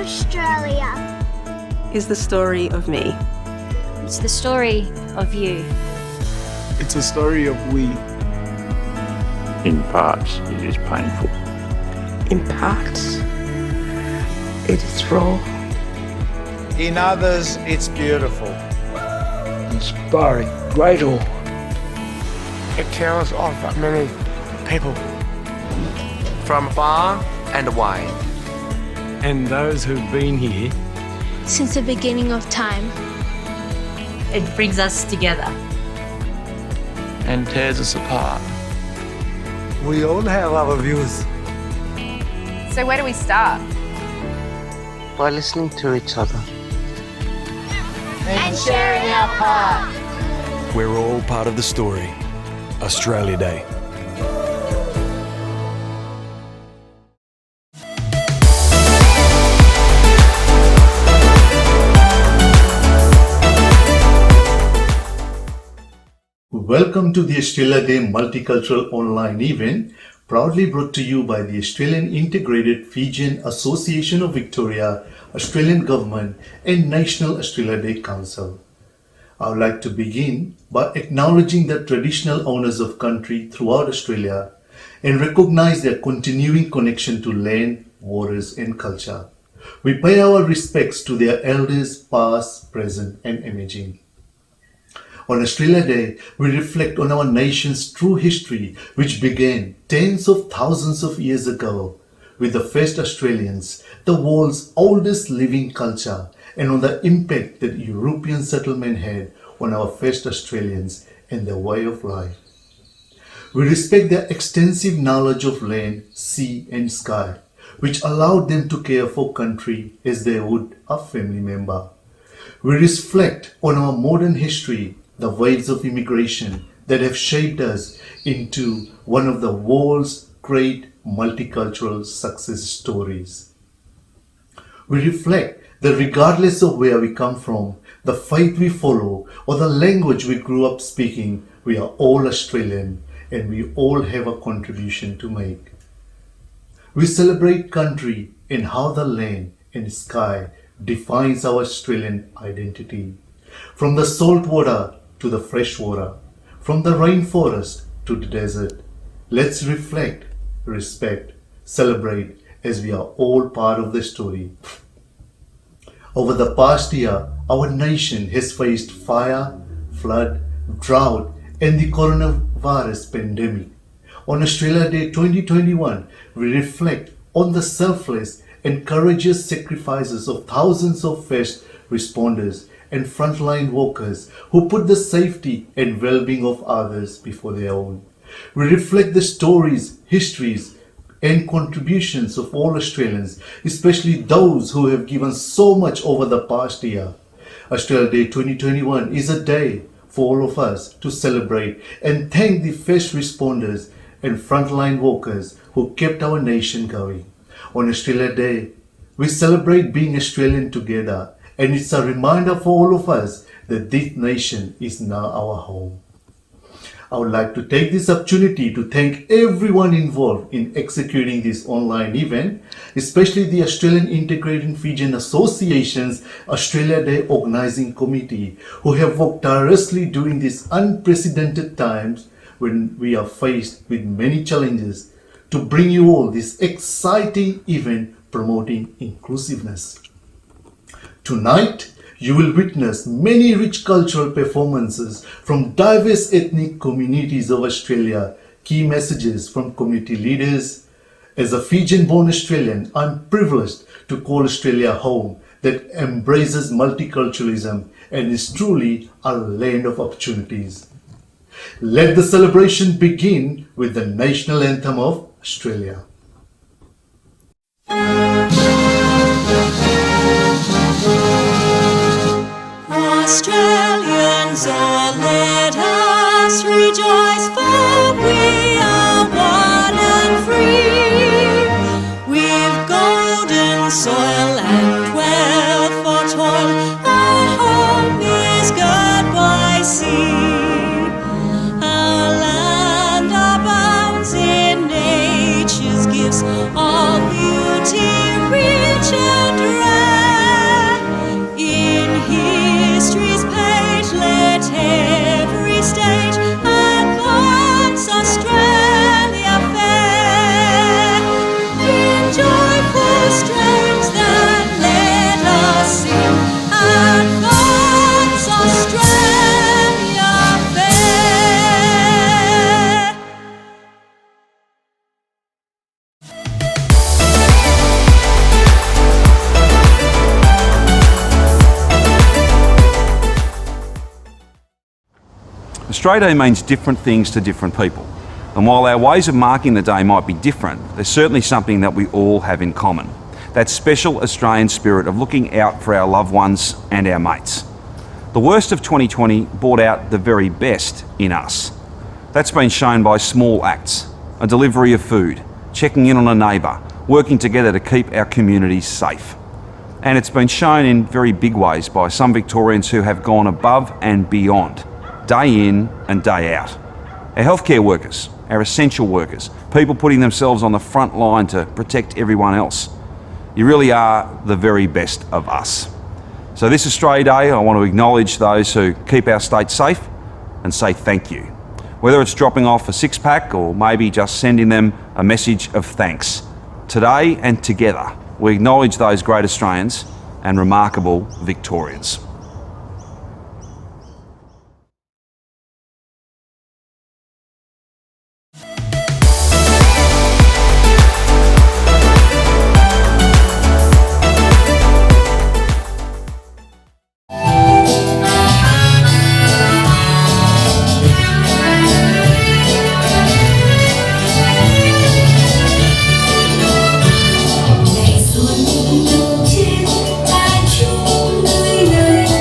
Australia is the story of me. It's the story of you. It's a story of we. In parts, it is painful. In parts, it is raw. In others, it's beautiful. Inspiring, great awe. It tells of many people. From far and away. And those who've been here since the beginning of time. It brings us together. And tears us apart. We all have our views. So where do we start? By listening to each other. And sharing our part. We're all part of the story. Australia Day. Welcome to the Australia Day Multicultural Online event, proudly brought to you by the Australian Integrated Fijian Association of Victoria, Australian Government and National Australia Day Council. I would like to begin by acknowledging the traditional owners of country throughout Australia and recognize their continuing connection to land, waters and culture. We pay our respects to their elders past, present and emerging. On Australia Day, we reflect on our nation's true history, which began tens of thousands of years ago with the first Australians, the world's oldest living culture, and on the impact that European settlement had on our first Australians and their way of life. We respect their extensive knowledge of land, sea and sky, which allowed them to care for country as they would a family member. We reflect on our modern history, the waves of immigration that have shaped us into one of the world's great multicultural success stories. We reflect that regardless of where we come from, the faith we follow, or the language we grew up speaking, we are all Australian and we all have a contribution to make. We celebrate country and how the land and sky defines our Australian identity. From the salt water to the fresh water, from the rainforest to the desert. Let's reflect, respect, celebrate as we are all part of the story. Over the past year, our nation has faced fire, flood, drought and the coronavirus pandemic. On Australia Day 2021, we reflect on the selfless and courageous sacrifices of thousands of first responders and frontline workers who put the safety and well-being of others before their own. We reflect the stories, histories and contributions of all Australians, especially those who have given so much over the past year. Australia Day 2021 is a day for all of us to celebrate and thank the first responders and frontline workers who kept our nation going. On Australia Day, we celebrate being Australian together, and it's a reminder for all of us that this nation is now our home. I would like to take this opportunity to thank everyone involved in executing this online event, especially the Australian Integrated Fijian Association's Australia Day Organising Committee, who have worked tirelessly during these unprecedented times when we are faced with many challenges to bring you all this exciting event promoting inclusiveness. Tonight, you will witness many rich cultural performances from diverse ethnic communities of Australia, key messages from community leaders. As a Fijian-born Australian, I'm privileged to call Australia home that embraces multiculturalism and is truly a land of opportunities. Let the celebration begin with the national anthem of Australia. Australians, oh, let us rejoice, for we are one and free. We've golden soil and wealth for toil. Our home is good by sea. Our land abounds in nature's gifts, all beauty rich and rare. Australia Day means different things to different people. And while our ways of marking the day might be different, there's certainly something that we all have in common. That special Australian spirit of looking out for our loved ones and our mates. The worst of 2020 brought out the very best in us. That's been shown by small acts, a delivery of food, checking in on a neighbour, working together to keep our communities safe. And it's been shown in very big ways by some Victorians who have gone above and beyond, day in and day out. Our healthcare workers, our essential workers, people putting themselves on the front line to protect everyone else. You really are the very best of us. So this Australia Day, I want to acknowledge those who keep our state safe and say thank you. Whether it's dropping off a six-pack or maybe just sending them a message of thanks. Today and together, we acknowledge those great Australians and remarkable Victorians. Hãy subscribe cho kênh Ghiền Mì Gõ để không bỏ lỡ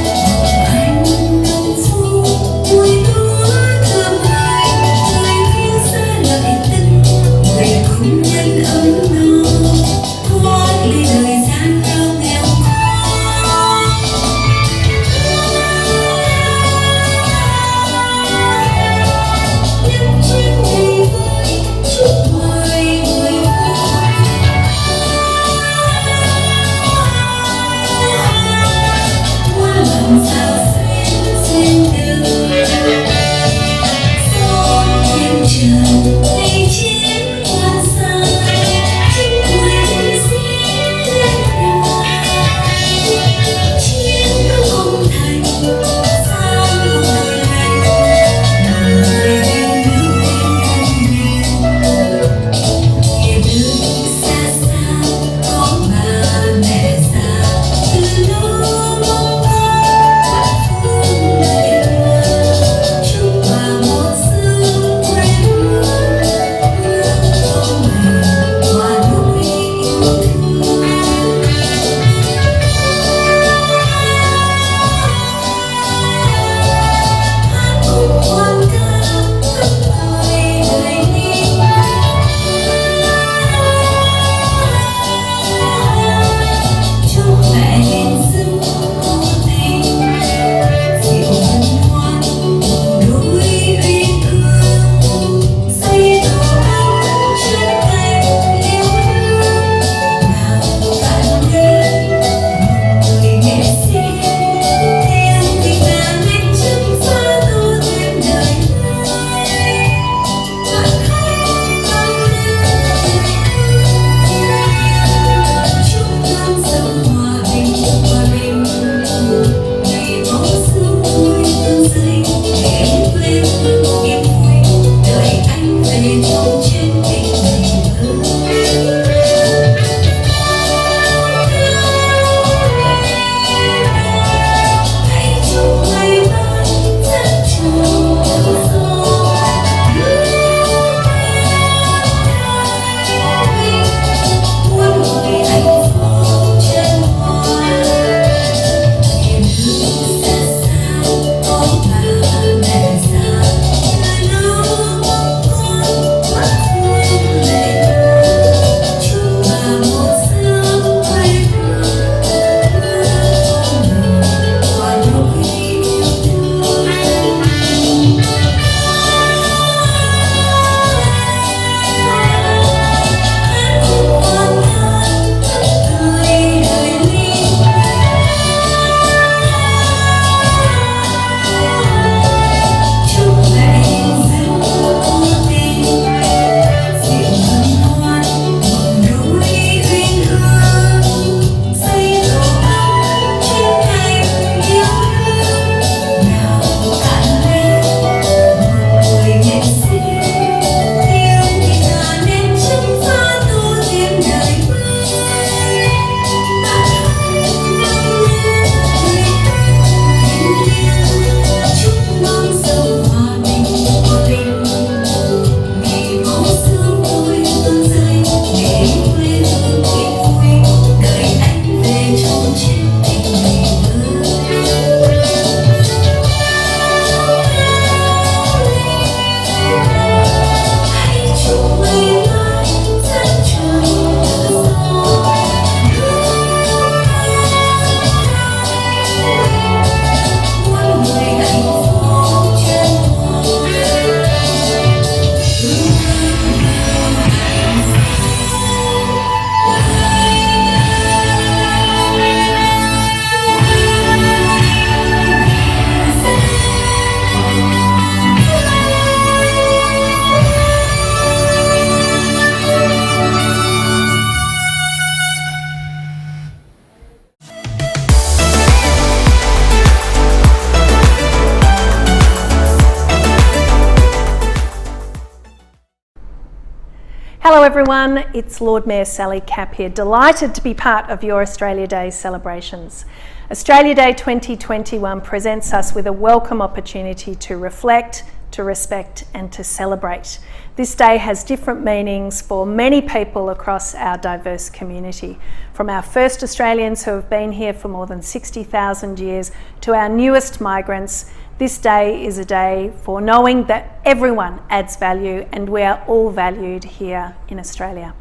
Hello everyone, it's Lord Mayor Sally Capp here, delighted to be part of your Australia Day celebrations. Australia Day 2021 presents us with a welcome opportunity to reflect, to respect and to celebrate. This day has different meanings for many people across our diverse community, from our first Australians who have been here for more than 60,000 years to our newest migrants. This day is a day for knowing that everyone adds value and we are all valued here in Australia.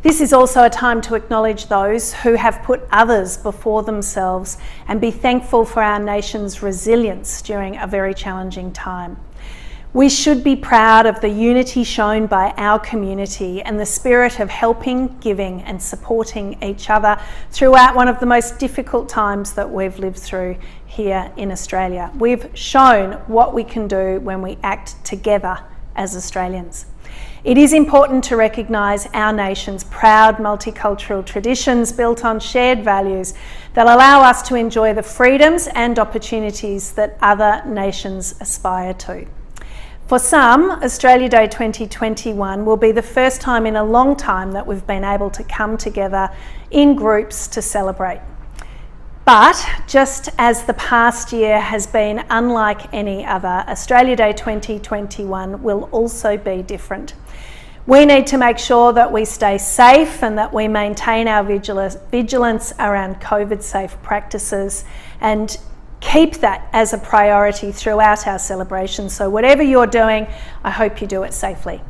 This is also a time to acknowledge those who have put others before themselves and be thankful for our nation's resilience during a very challenging time. We should be proud of the unity shown by our community and the spirit of helping, giving and supporting each other throughout one of the most difficult times that we've lived through here in Australia. We've shown what we can do when we act together as Australians. It is important to recognise our nation's proud multicultural traditions built on shared values that allow us to enjoy the freedoms and opportunities that other nations aspire to. For some, Australia Day 2021 will be the first time in a long time that we've been able to come together in groups to celebrate. But just as the past year has been unlike any other, Australia Day 2021 will also be different. We need to make sure that we stay safe and that we maintain our vigilance around COVID-safe practices and keep that as a priority throughout our celebration. So whatever you're doing, I hope you do it safely.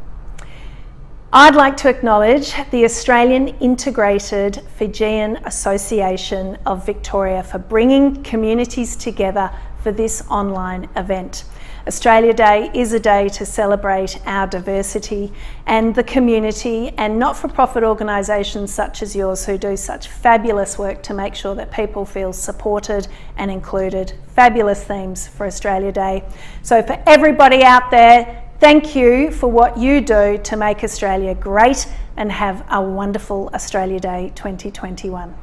I'd like to acknowledge the Australian Integrated Fijian Association of Victoria for bringing communities together for this online event. Australia Day is a day to celebrate our diversity and the community and not-for-profit organisations such as yours who do such fabulous work to make sure that people feel supported and included. Fabulous themes for Australia Day. So for everybody out there, thank you for what you do to make Australia great and have a wonderful Australia Day 2021.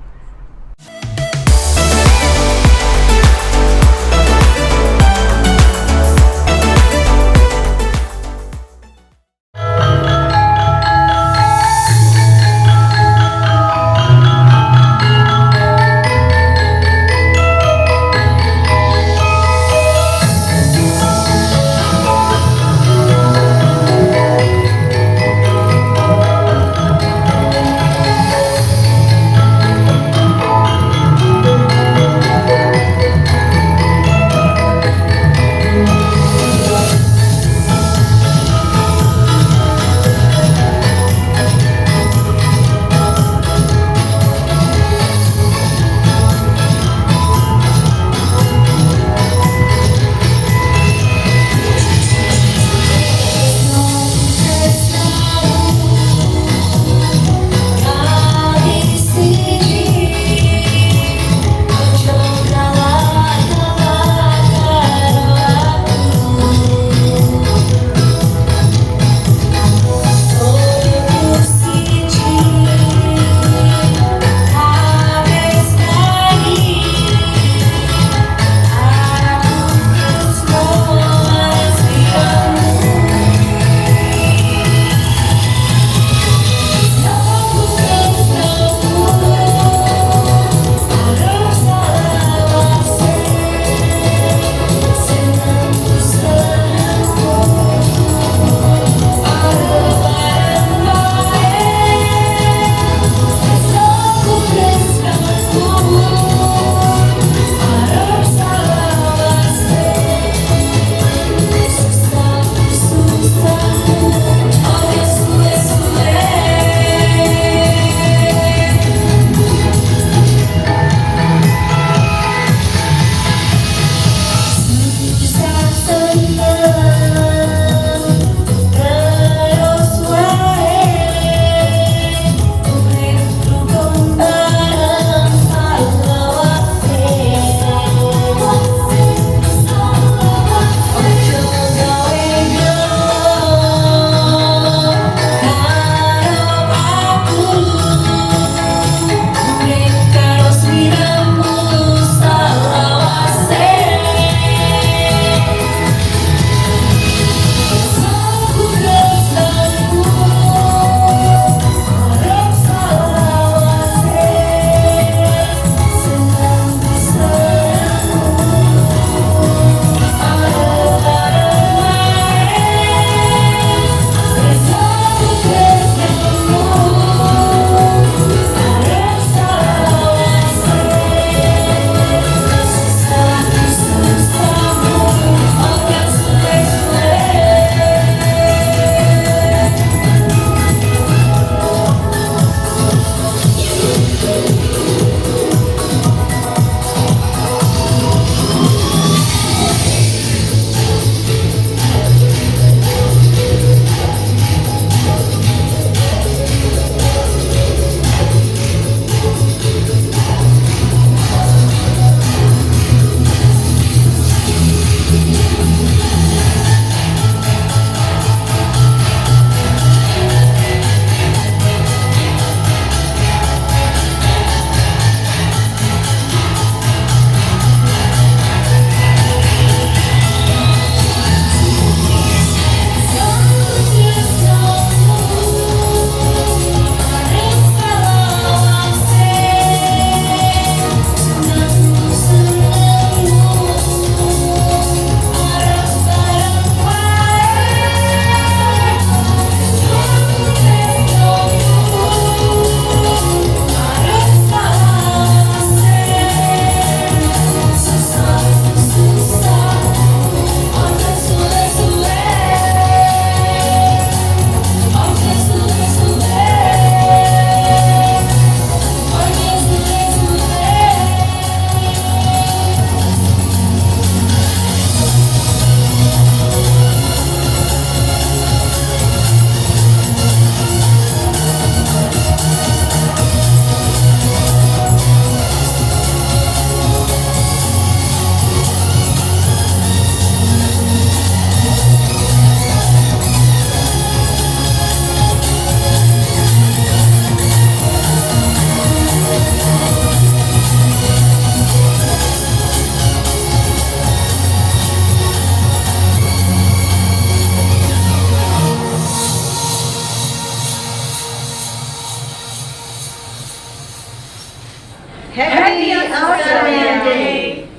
Happy Australian Day!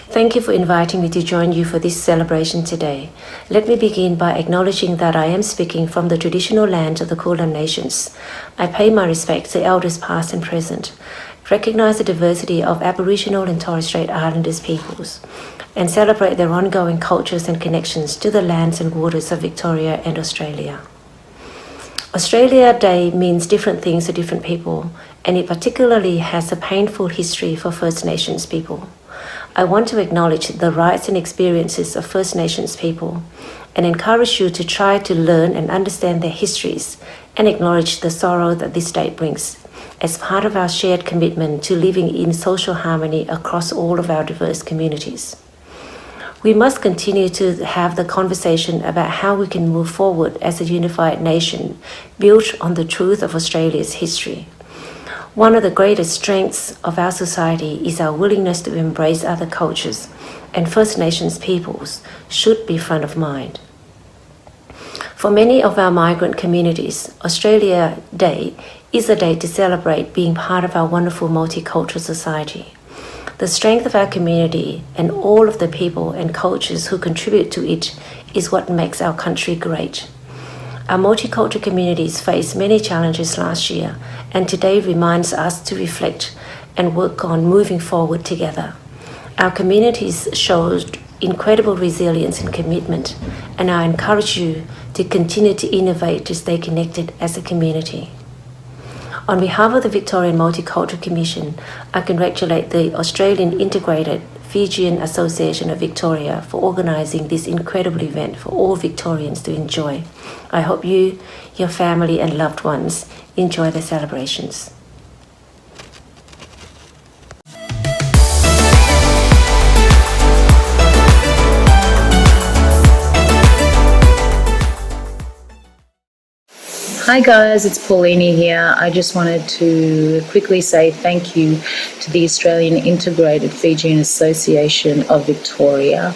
Thank you for inviting me to join you for this celebration today. Let me begin by acknowledging that I am speaking from the traditional lands of the Kulin Nations. I pay my respects to elders past and present, recognise the diversity of Aboriginal and Torres Strait Islanders peoples, and celebrate their ongoing cultures and connections to the lands and waters of Victoria and Australia. Australia Day means different things to different people, and it particularly has a painful history for First Nations people. I want to acknowledge the rights and experiences of First Nations people and encourage you to try to learn and understand their histories and acknowledge the sorrow that this date brings as part of our shared commitment to living in social harmony across all of our diverse communities. We must continue to have the conversation about how we can move forward as a unified nation built on the truth of Australia's history. One of the greatest strengths of our society is our willingness to embrace other cultures, and First Nations peoples should be front of mind. For many of our migrant communities, Australia Day is a day to celebrate being part of our wonderful multicultural society. The strength of our community and all of the people and cultures who contribute to it is what makes our country great. Our multicultural communities faced many challenges last year, and today reminds us to reflect and work on moving forward together. Our communities showed incredible resilience and commitment, and I encourage you to continue to innovate to stay connected as a community. On behalf of the Victorian Multicultural Commission, I congratulate the Australian Integrated Fijian Association of Victoria for organising this incredible event for all Victorians to enjoy. I hope you, your family and loved ones enjoy the celebrations. Hi guys, it's Paulini here. I just wanted to quickly say thank you to the Australian Integrated Fijian Association of Victoria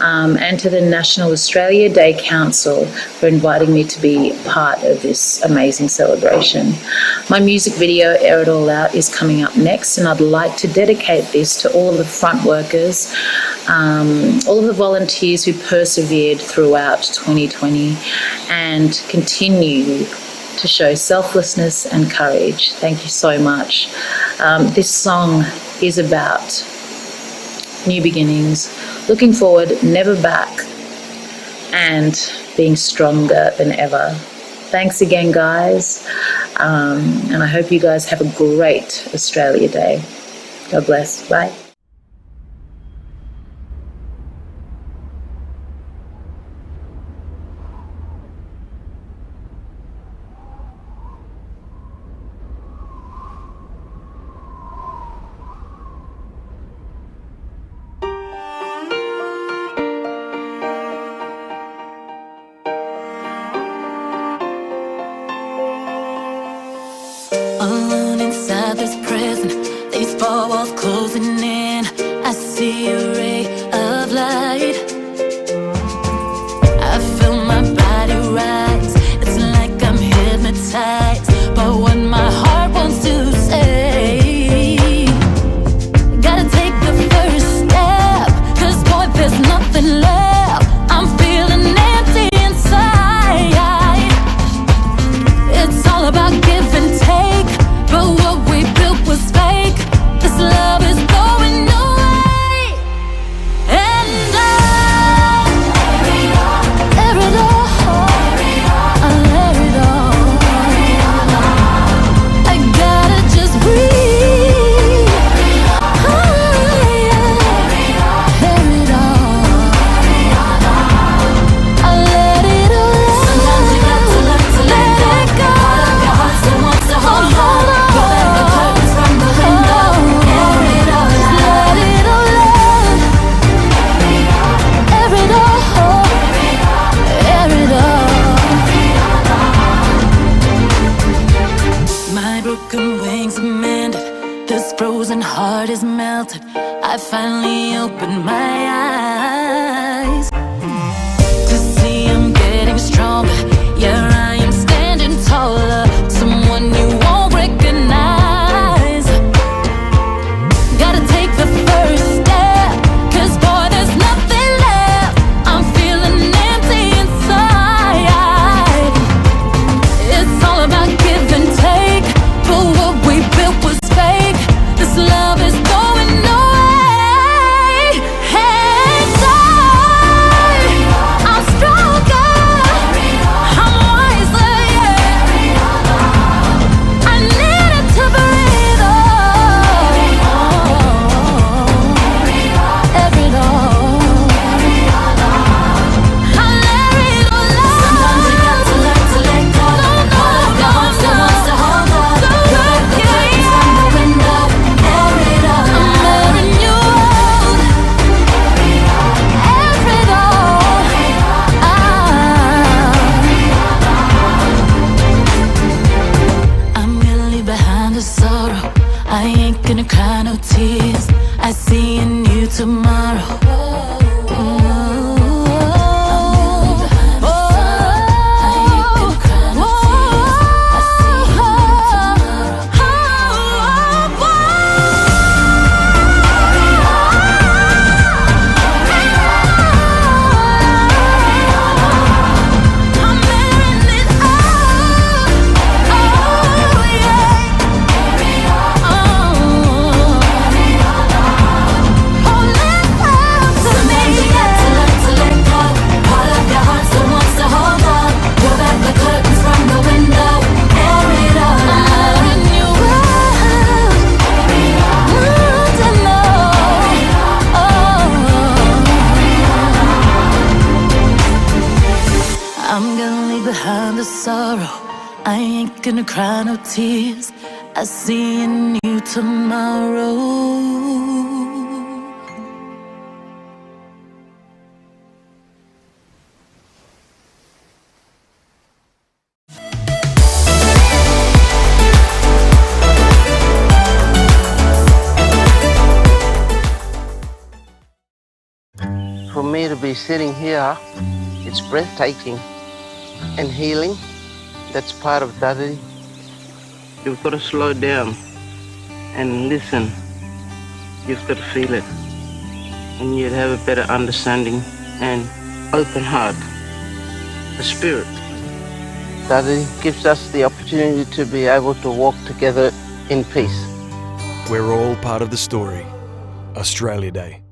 and to the National Australia Day Council for inviting me to be part of this amazing celebration. My music video, Air It All Out, is coming up next, and I'd like to dedicate this to all of the front workers, all of the volunteers who persevered throughout 2020 and continue to show selflessness and courage. Thank you so much. This song is about new beginnings, looking forward, never back, and being stronger than ever. Thanks again, guys, and I hope you guys have a great Australia Day. God bless. Bye. Alone inside this prison, these four walls closing in. I see a ray of light. I feel my body rise. It's like I'm hypnotized by what my heart wants to say. Gotta take the first step, 'cause boy, there's nothing left. I'm feeling empty inside. It's all about give and take, but what we built was fake. This love is going away, and I let it all, I let it all. I gotta just breathe. Let it all. I let it all. Sometimes you got to learn to let it go. Part of your heart still wants to hold on. Pull back the curtains from the window. Air it all out. Let it all out. Air it all. Air it all. My broken wings are mended. This frozen heart is melted. I finally opened my eyes. sorrow. I ain't gonna cry no tears. I see a new tomorrow. For me to be sitting here, it's breathtaking and healing. That's part of Daddy. You've got to slow down and listen. You've got to feel it. And you'd have a better understanding and open heart. The spirit. Daddy gives us the opportunity to be able to walk together in peace. We're all part of the story. Australia Day.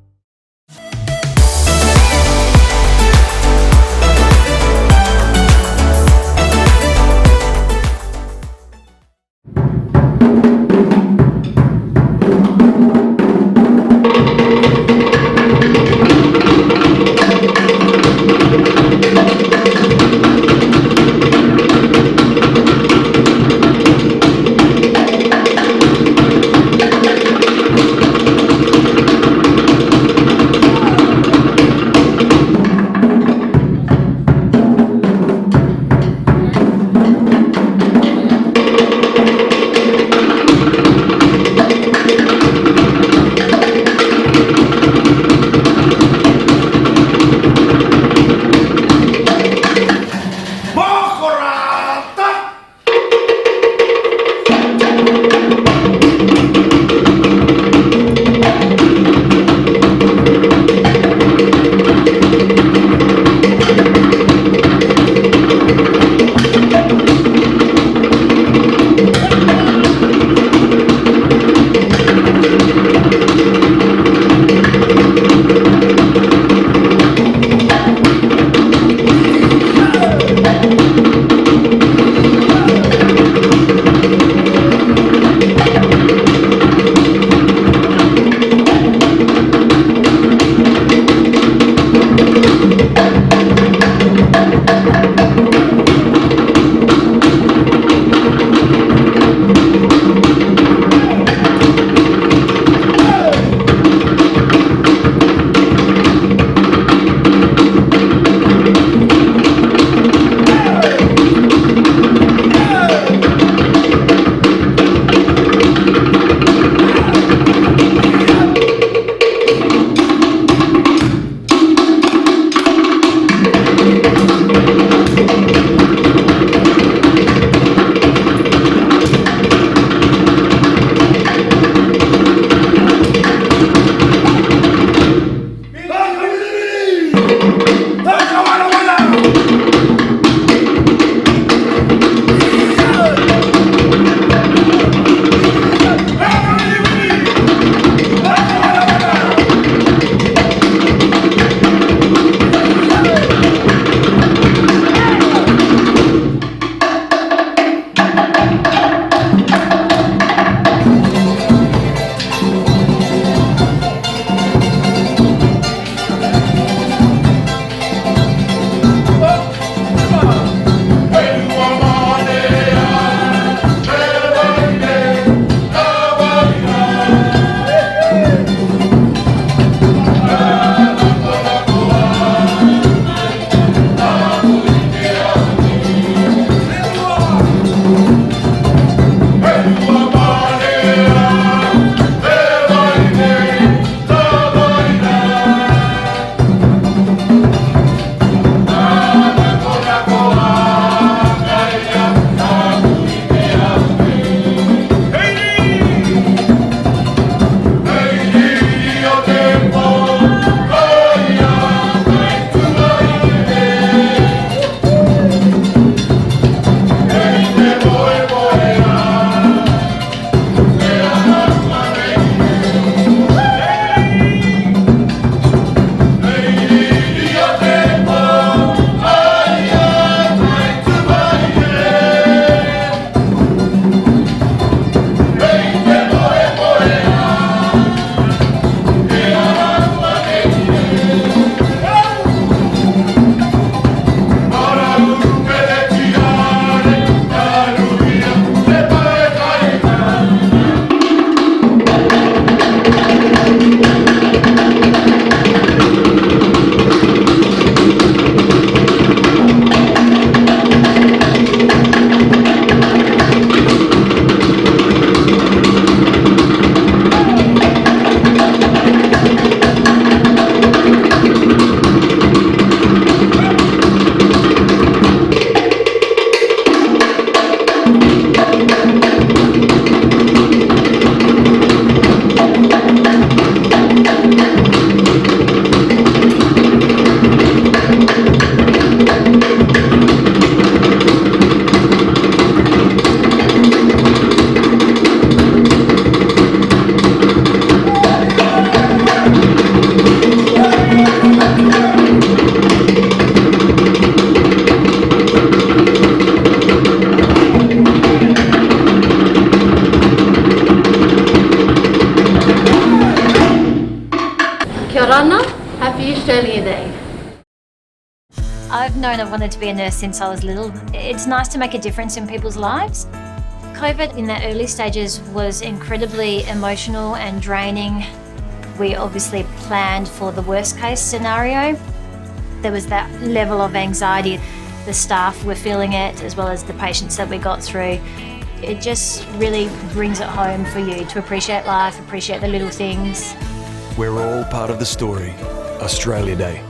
I've known I've wanted to be a nurse since I was little. It's nice to make a difference in people's lives. COVID in the early stages was incredibly emotional and draining. We obviously planned for the worst case scenario. There was that level of anxiety. The staff were feeling it, as well as the patients that we got through. It just really brings it home for you to appreciate life, appreciate the little things. We're all part of the story. Australia Day.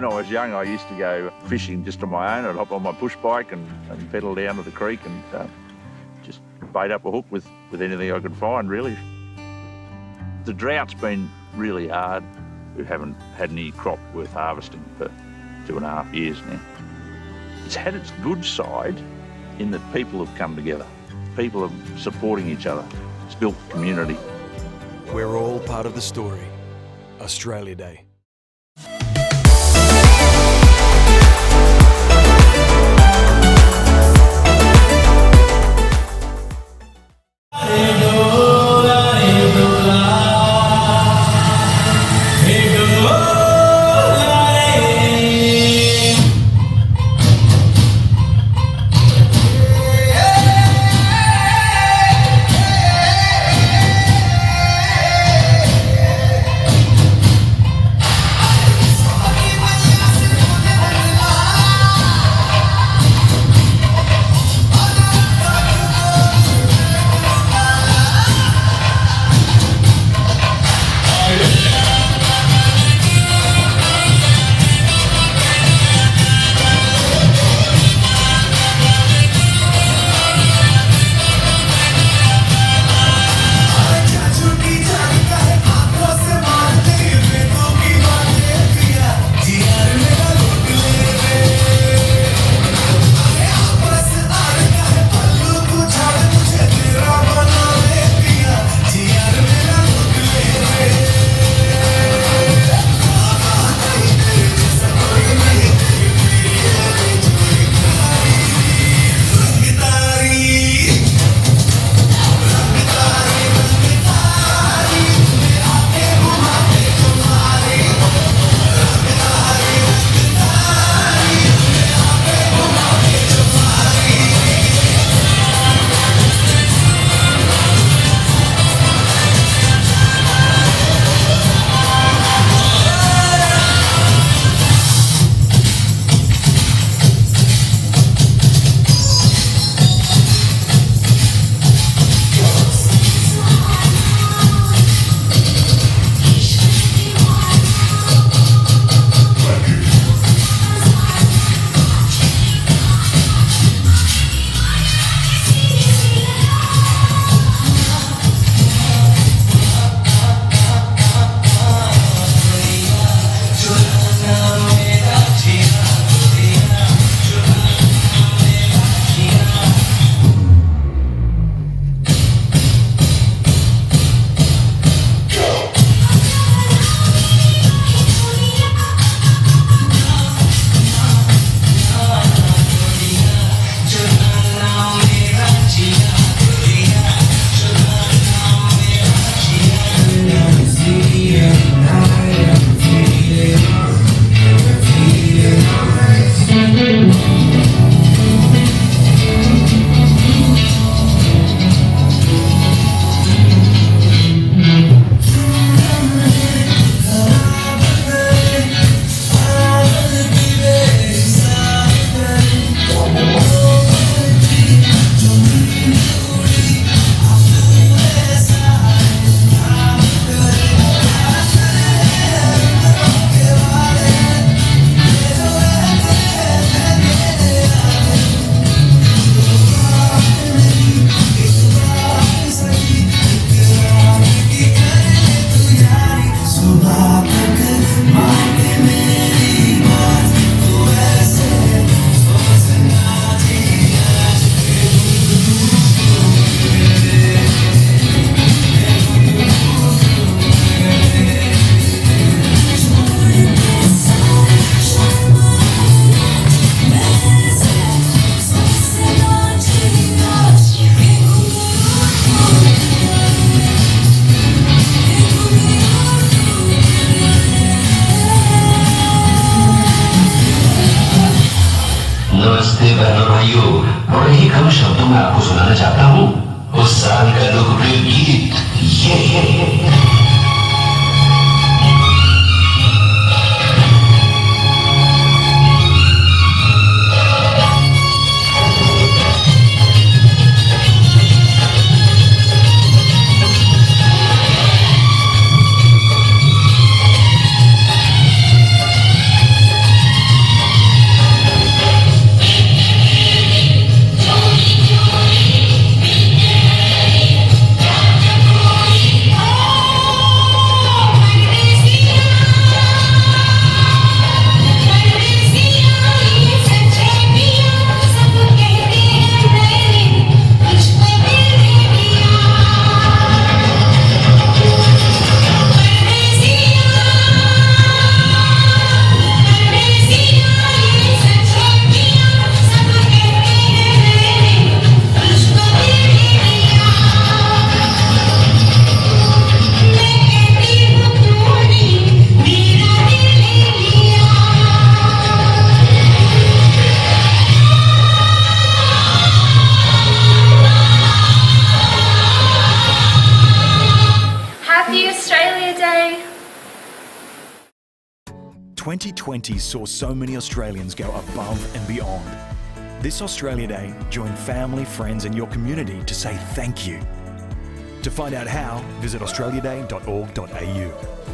I was young, I used to go fishing just on my own. I'd hop on my push bike and pedal down to the creek and just bait up a hook with anything I could find, really. The drought's been really hard. We haven't had any crop worth harvesting for 2.5 years now. It's had its good side in that people have come together. People are supporting each other. It's built community. We're all part of the story. Australia Day. बहनों भाइयों, बड़े ही कम शब्दों में आपको सुनाना चाहता हूँ उस साल का लोकप्रिय गीत ये। 2020 saw so many Australians go above and beyond. This Australia Day, join family, friends and your community to say thank you. To find out how, visit australiaday.org.au.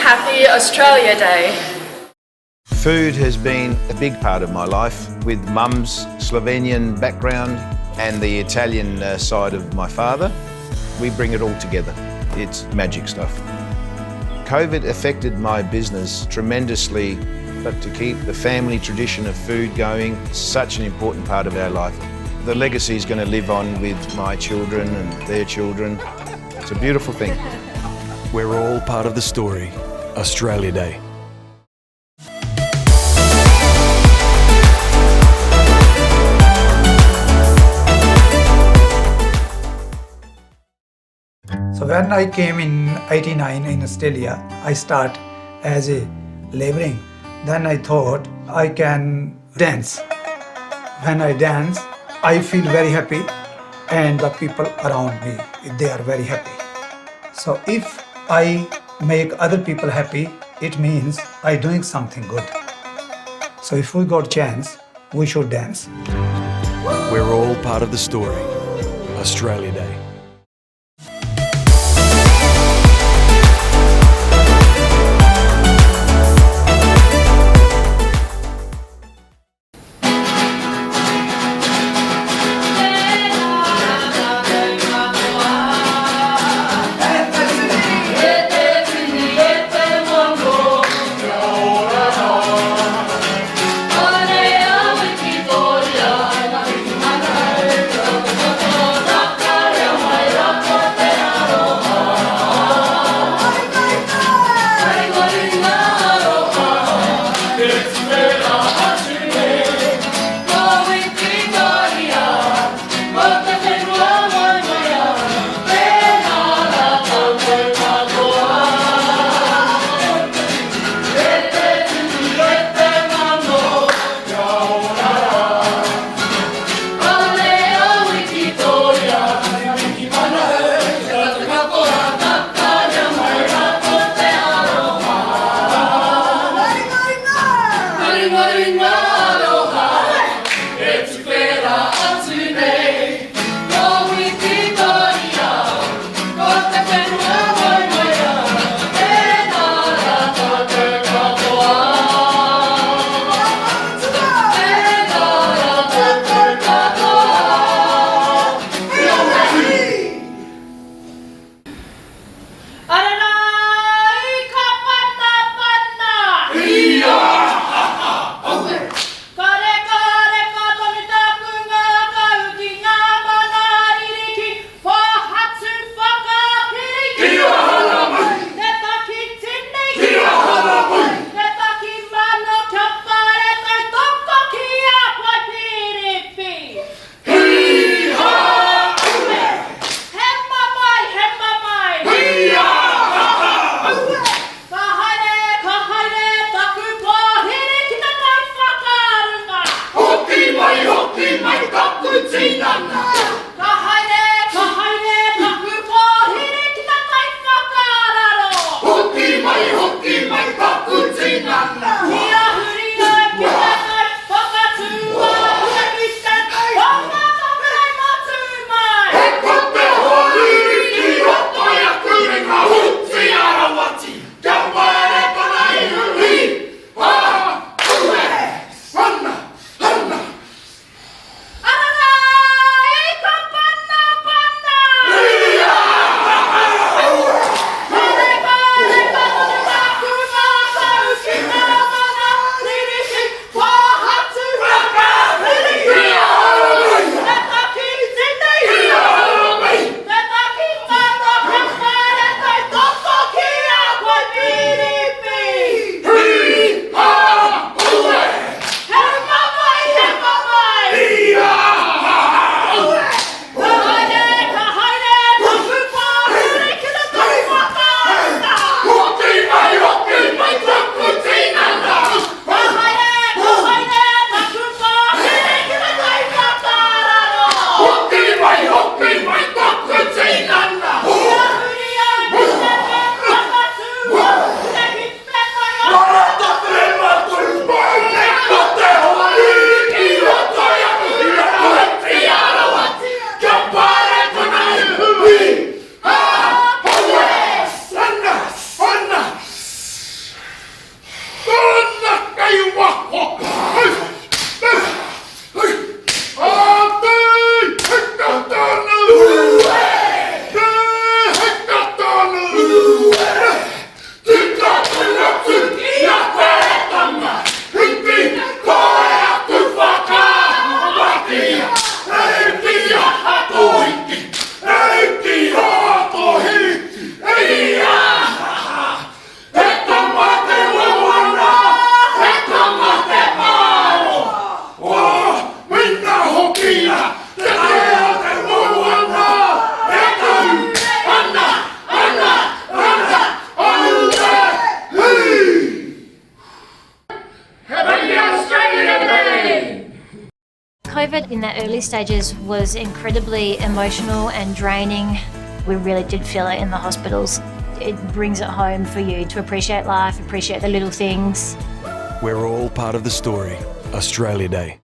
Happy Australia Day. Food has been a big part of my life, with Mum's Slovenian background and the Italian side of my father. We bring it all together. It's magic stuff. COVID affected my business tremendously, but to keep the family tradition of food going, it's such an important part of our life. The legacy is going to live on with my children and their children. It's a beautiful thing. We're all part of the story. Australia Day. So when I came in 89 in Australia, I start as a laboring. Then I thought I can dance. When I dance, I feel very happy and the people around me, they are very happy. So if I make other people happy, it means I'm doing something good. So if we got a chance, we should dance. We're all part of the story. Australia Day. in the early stages was incredibly emotional and draining. We really did feel it in the hospitals. It brings it home for you to appreciate life, appreciate the little things. We're all part of the story. Australia Day.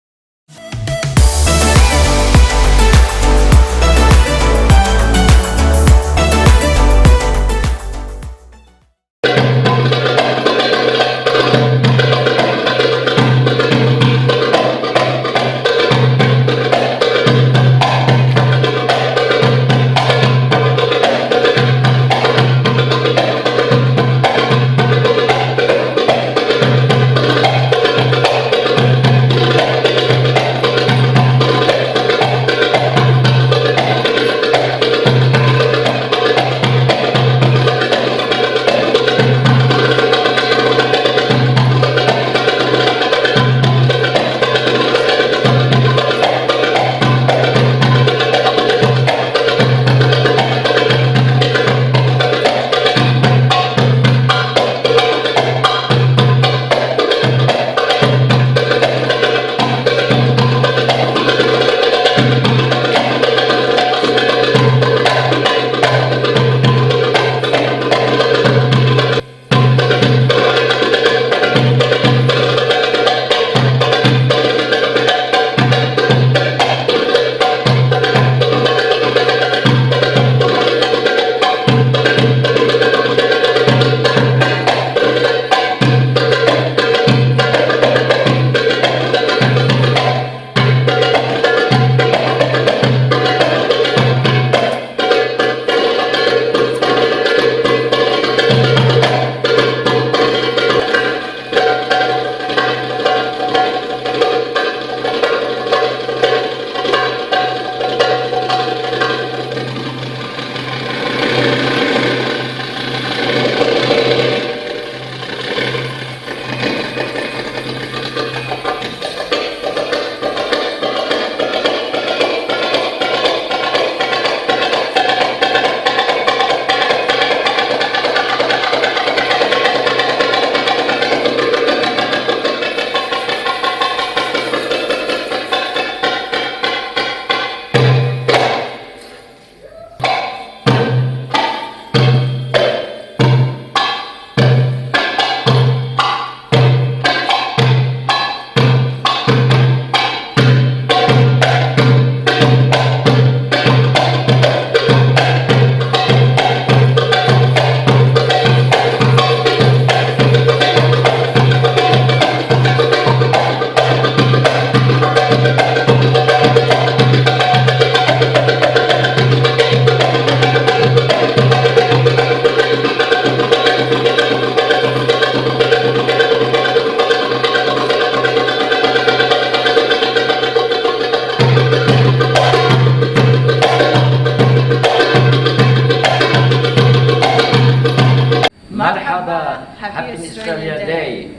Happy Australia Day.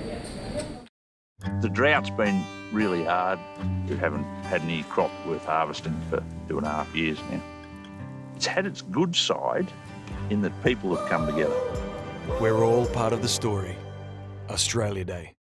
The drought's been really hard. We haven't had any crop worth harvesting for 2.5 years now. It's had its good side in that people have come together. We're all part of the story. Australia Day.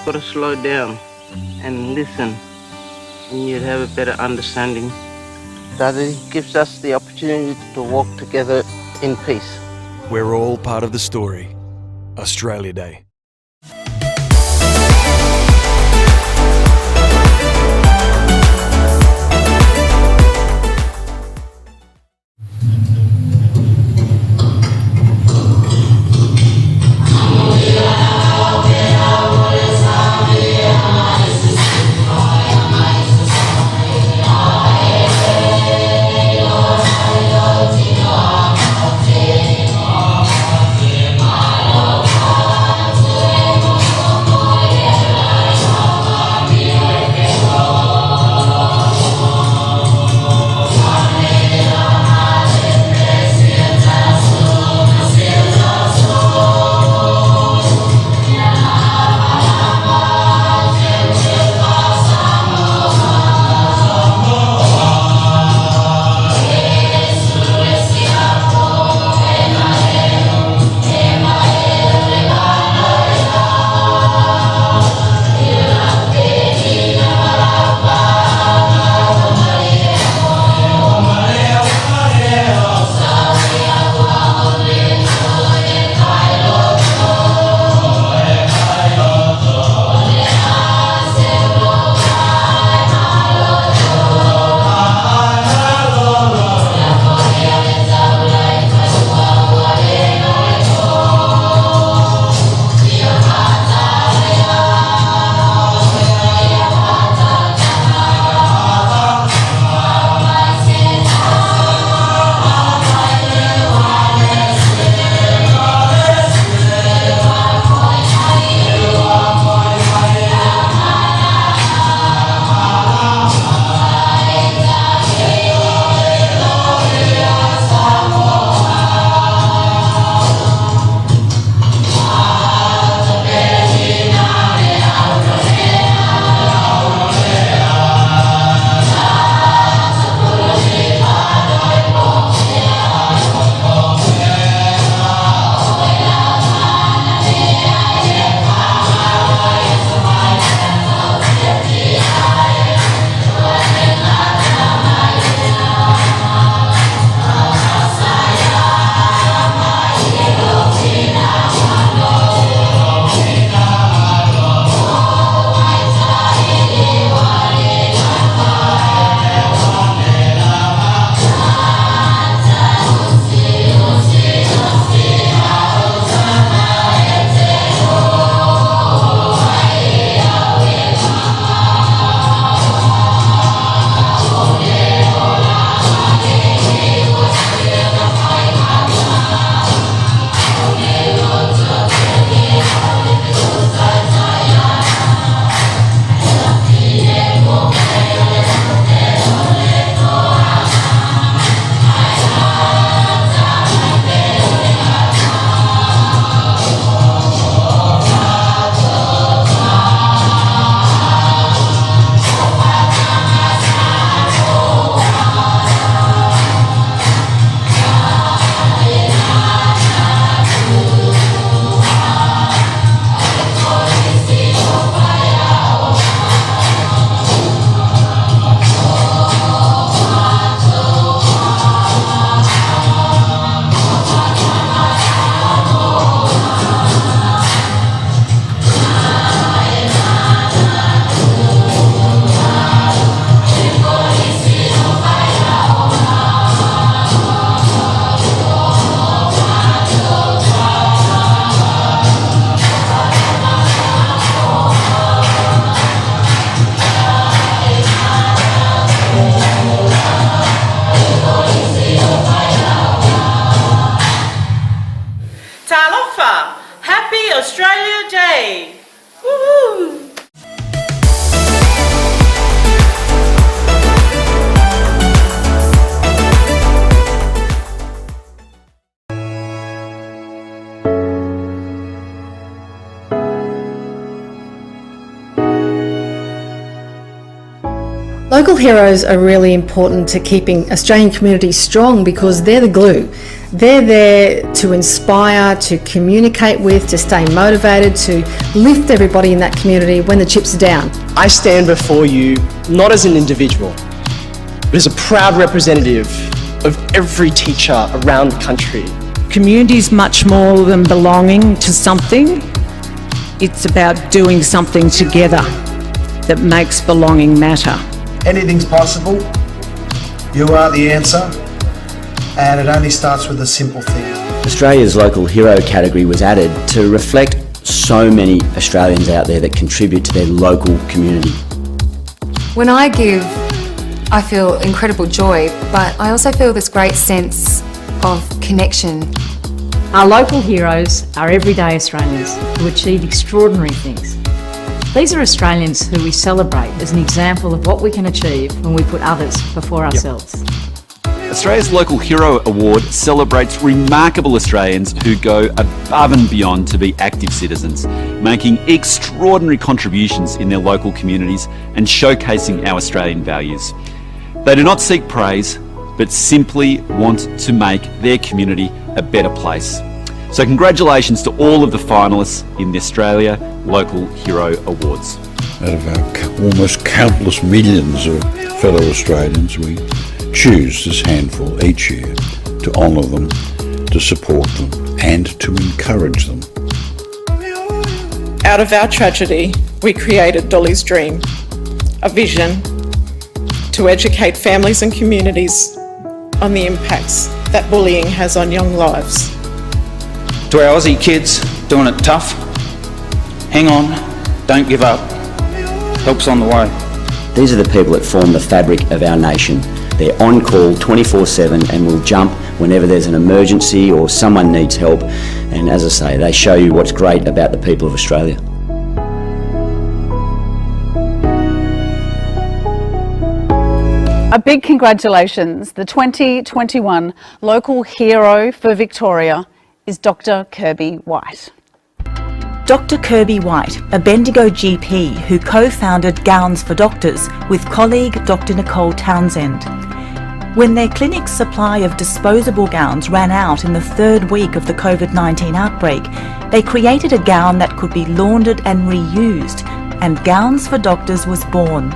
You've got to slow down and listen, and you'd have a better understanding. Daddy gives us the opportunity to walk together in peace. We're all part of the story. Australia Day. Local heroes are really important to keeping Australian communities strong because they're the glue. They're there to inspire, to communicate with, to stay motivated, to lift everybody in that community when the chips are down. I stand before you not as an individual, but as a proud representative of every teacher around the country. Community's much more than belonging to something. It's about doing something together that makes belonging matter. Anything's possible. You are the answer. And it only starts with a simple thing. Australia's local hero category was added to reflect so many Australians out there that contribute to their local community. When I give, I feel incredible joy, but I also feel this great sense of connection. Our local heroes are everyday Australians who achieve extraordinary things. These are Australians who we celebrate as an example of what we can achieve when we put others before ourselves. Australia's Local Hero Award celebrates remarkable Australians who go above and beyond to be active citizens, making extraordinary contributions in their local communities and showcasing our Australian values. They do not seek praise, but simply want to make their community a better place. So congratulations to all of the finalists in the Australia Local Hero Awards. Out of our almost countless millions of fellow Australians, we choose this handful each year to honour them, to support them and to encourage them. Out of our tragedy, we created Dolly's dream, a vision to educate families and communities on the impacts that bullying has on young lives. To our Aussie kids doing it tough, hang on, don't give up, help's on the way. These are the people that form the fabric of our nation. They're on call 24/7 and will jump whenever there's an emergency or someone needs help. And as I say, they show you what's great about the people of Australia. A big congratulations. The 2021 Local Hero for Victoria is Dr. Kirby White. Dr. Kirby White, a Bendigo GP who co-founded Gowns for Doctors with colleague Dr. Nicole Townsend. When their clinic's supply of disposable gowns ran out in the third week of the COVID-19 outbreak, they created a gown that could be laundered and reused, and Gowns for Doctors was born.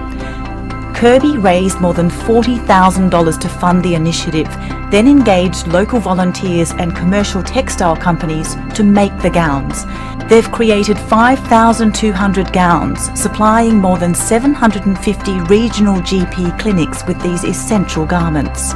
Kirby raised more than $40,000 to fund the initiative, then engaged local volunteers and commercial textile companies to make the gowns. They've created 5,200 gowns, supplying more than 750 regional GP clinics with these essential garments.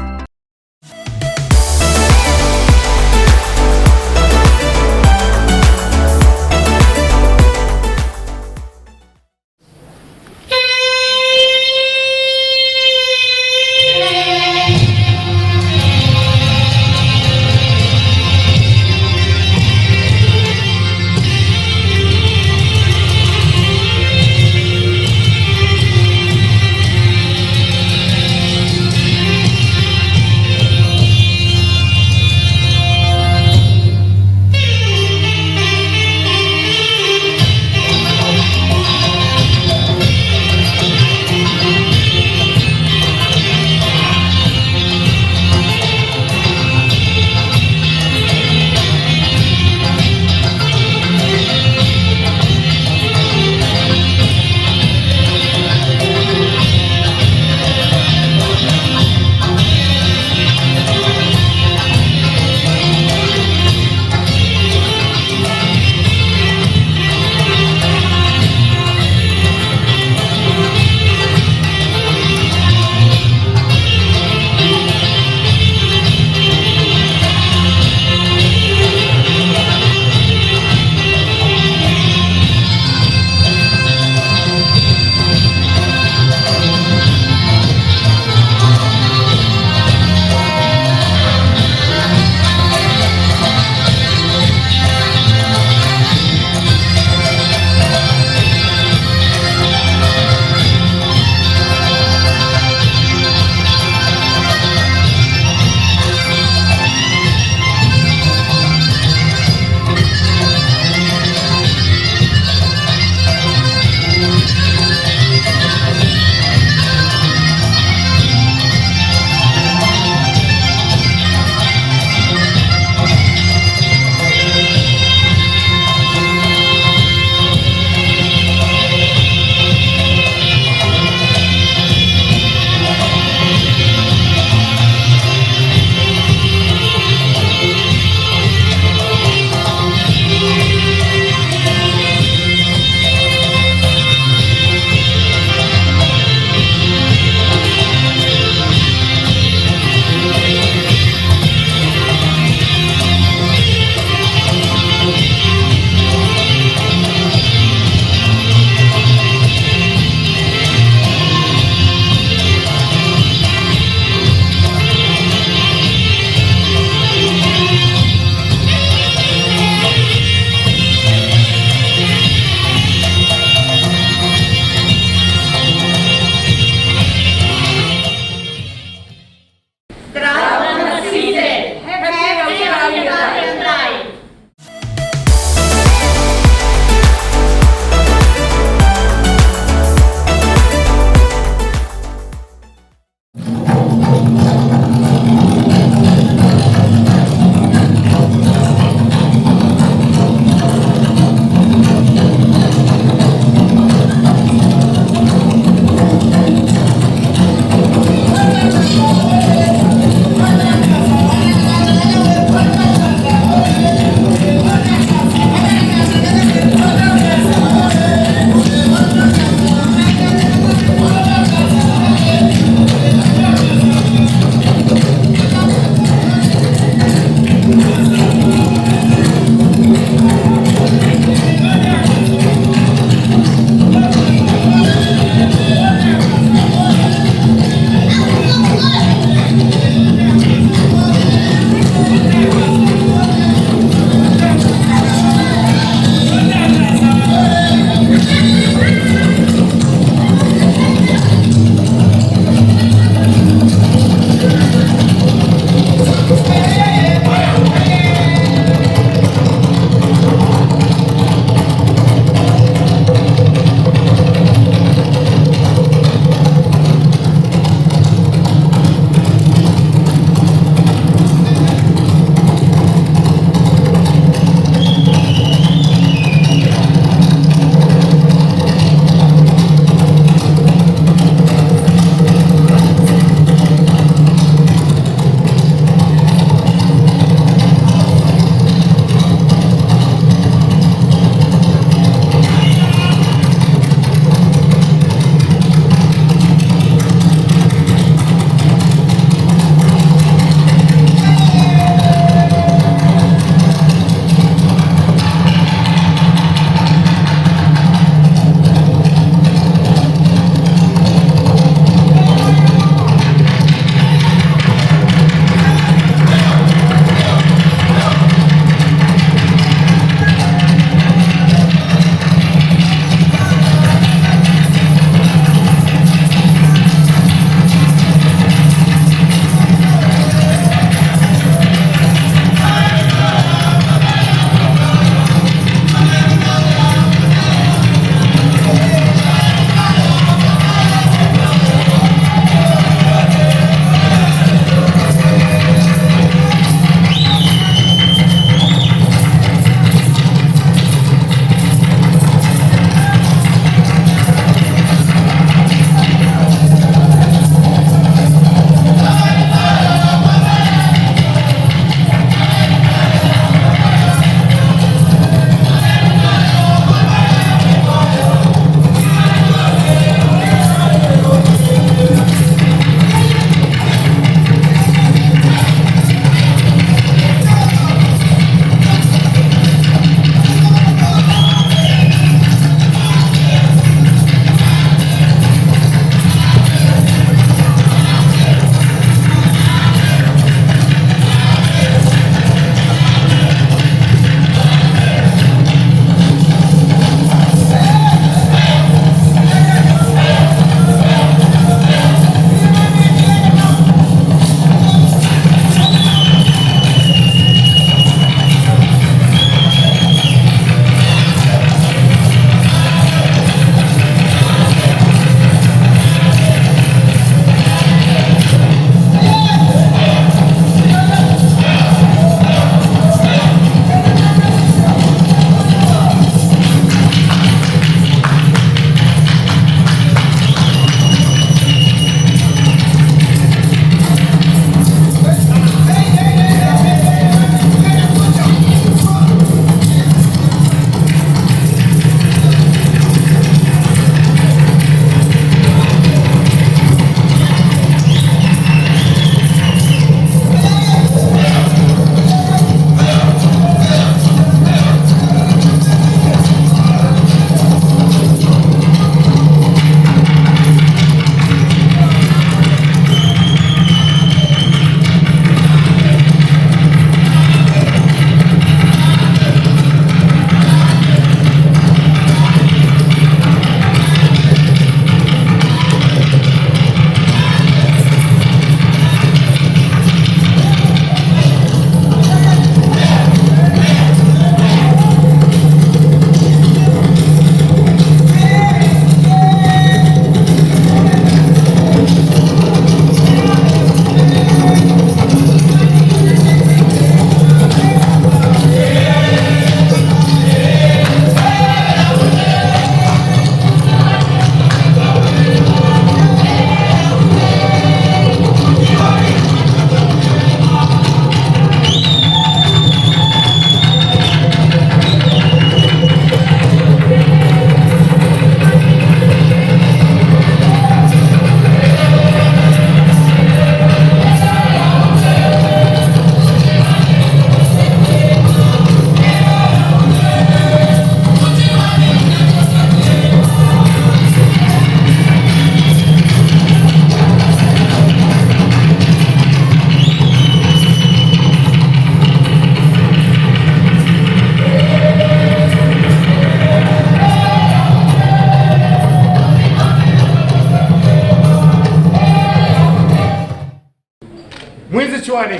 Mwezi Chwani,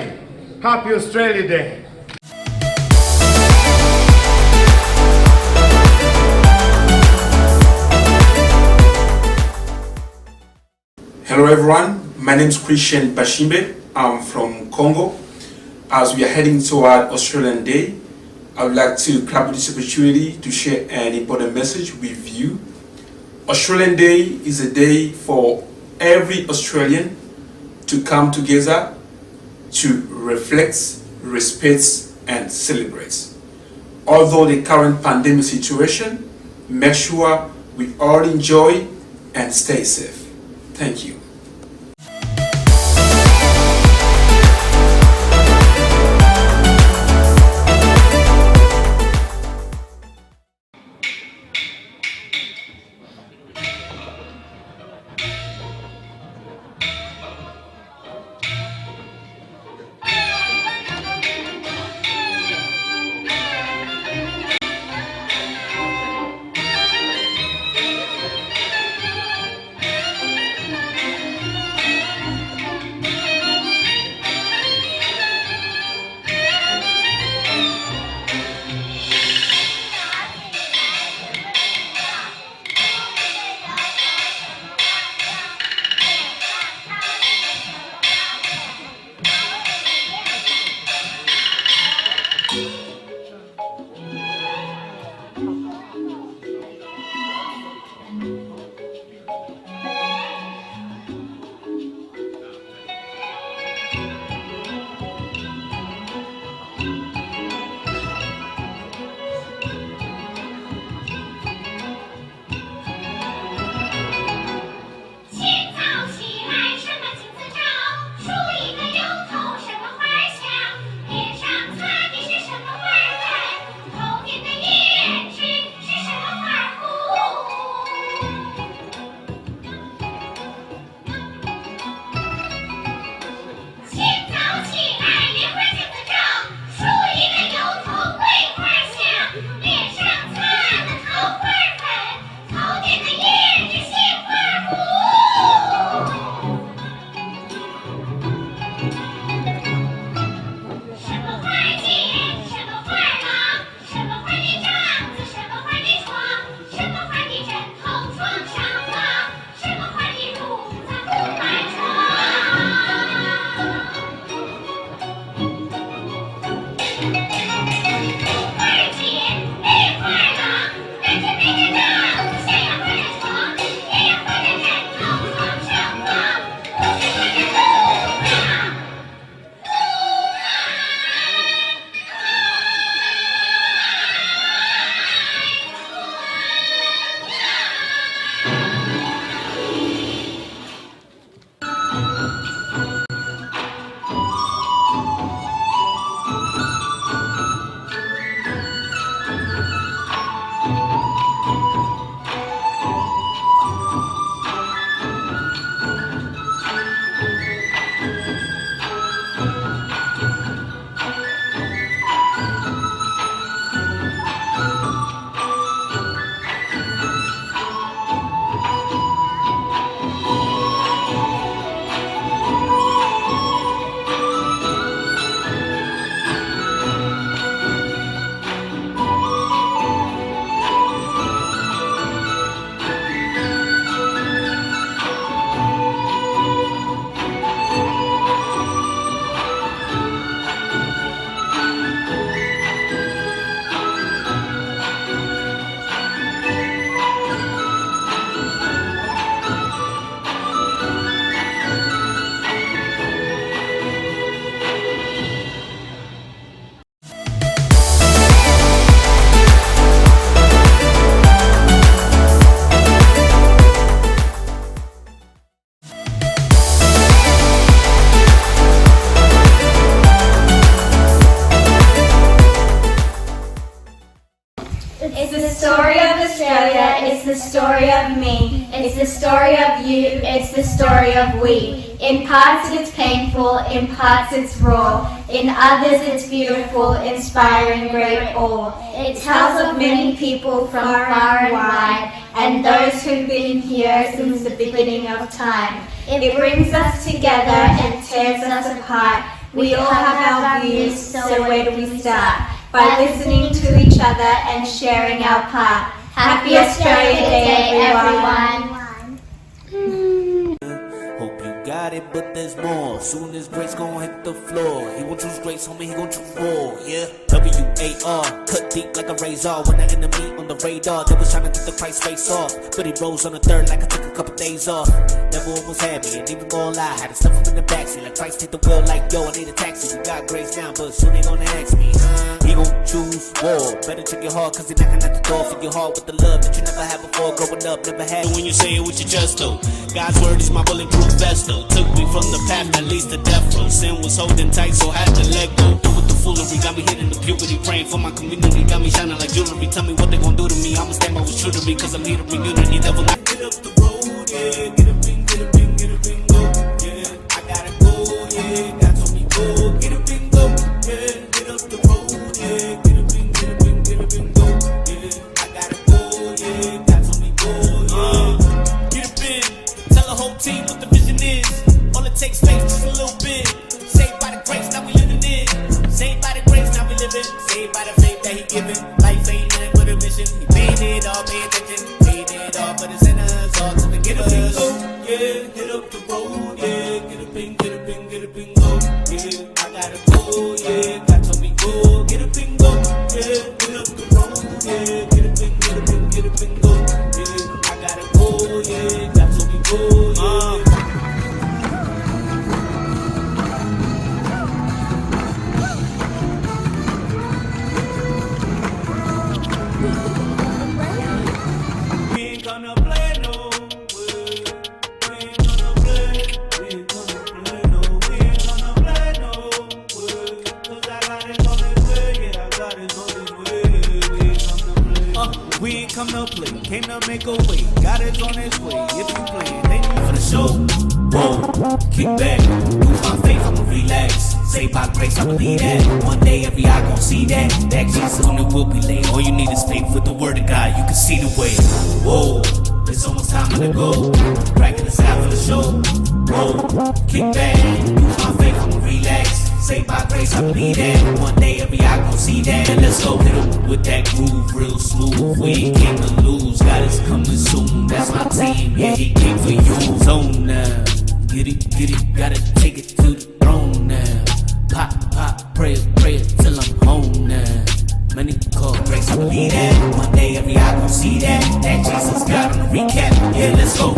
happy Australia Day. Hello everyone, my name is Christian Bashimbe. I'm from Congo. As we are heading toward Australian Day, I would like to grab this opportunity to share an important message with you. Australian Day is a day for every Australian to come together to reflect, respect, and celebrate. Although the current pandemic situation, make sure we all enjoy and stay safe. Thank you. It's the story of me. It's the story of you. It's the story of we. In parts it's painful, in parts it's raw. In others it's beautiful, inspiring great awe. It tells of many people from far and wide, and those who've been here since the beginning of time. It brings us together and tears us apart. apart. We all have our views, so where do we start? By listening to each other and sharing our part. Happy Australia Day, everyone. Got it, but there's more. Soon as Grace gon' hit the floor, he won't choose Grace, homie, he gon' choose war. Yeah, WAR, cut deep like a razor. When the enemy on the radar, they was trying to get the Christ face off, but he rose on the third like I took a couple days off. Never almost had me, and even gonna lie, had to stuff him in the backseat like Christ take the wheel like yo, I need a taxi. You got Grace now, but soon they gonna ask me. He gon' choose war. Better check your heart, cause he knocking at the door. Fill your heart with the love that you never had before. Growing up, never had. When you say it with your chest though, God's word is my bulletproof vest though. Took me from the path that leads to death row. Sin was holding tight, so had to let go. Through with the foolery, got me hitting the puberty. Praying for my community, got me shining like jewelry. Tell me what they gon' do to me, I'ma stand by what's true to me, cause I'm here to bring unity. Devil not get up the road, yeah. Get a ring, get a ring, get a ring, go, yeah. I gotta go, yeah. God told me go, get a ring, go, yeah. Get up the road, yeah. Get a ring, get a ring, get a ring, go, yeah. I gotta go, yeah. God told me go, yeah. Get a ring, tell the whole team what the vision is. All it takes faith, just a little bit. Saved by the grace, now we living it. Saved by the grace, now we living. Saved by the faith that he giving. Life ain't nothing but a mission. He paid it all, pay attention. Paid it all for the sinners, all to forgive us. Yeah, hit up the road, yeah. Get a ping, get a ping, get a ping, go. Yeah, I gotta go, yeah. God told me go, get a ping, go. Yeah, hit up the road, yeah. Get a ping, get a ping, get a ping, go. Yeah, I gotta go, yeah. God told me go, yeah. We ain't come to play, came to make a way. God is on his way. If you play, thank you for the show. Whoa, kick back, lose my faith, I'ma relax. Saved by grace, I believe that. One day every eye gon' see that. That Jesus soon it will be late. All you need is faith with the word of God. You can see the way. Whoa, it's almost time to go. Cracking the sound for the show. Whoa, kick back, lose my faith, I'ma relax. Saved by grace, I believe that. One day every eye gon' see that. And let's go hit 'em with that groove real smooth. We ain't came to lose, God is coming soon. That's my team, yeah, he came for you. Zone now, get it, gotta take it to the throne now. Pop, pray till I'm home now. Many call grace, I believe that. One day every eye gon' see that. That Jesus got on the recap, yeah, let's go.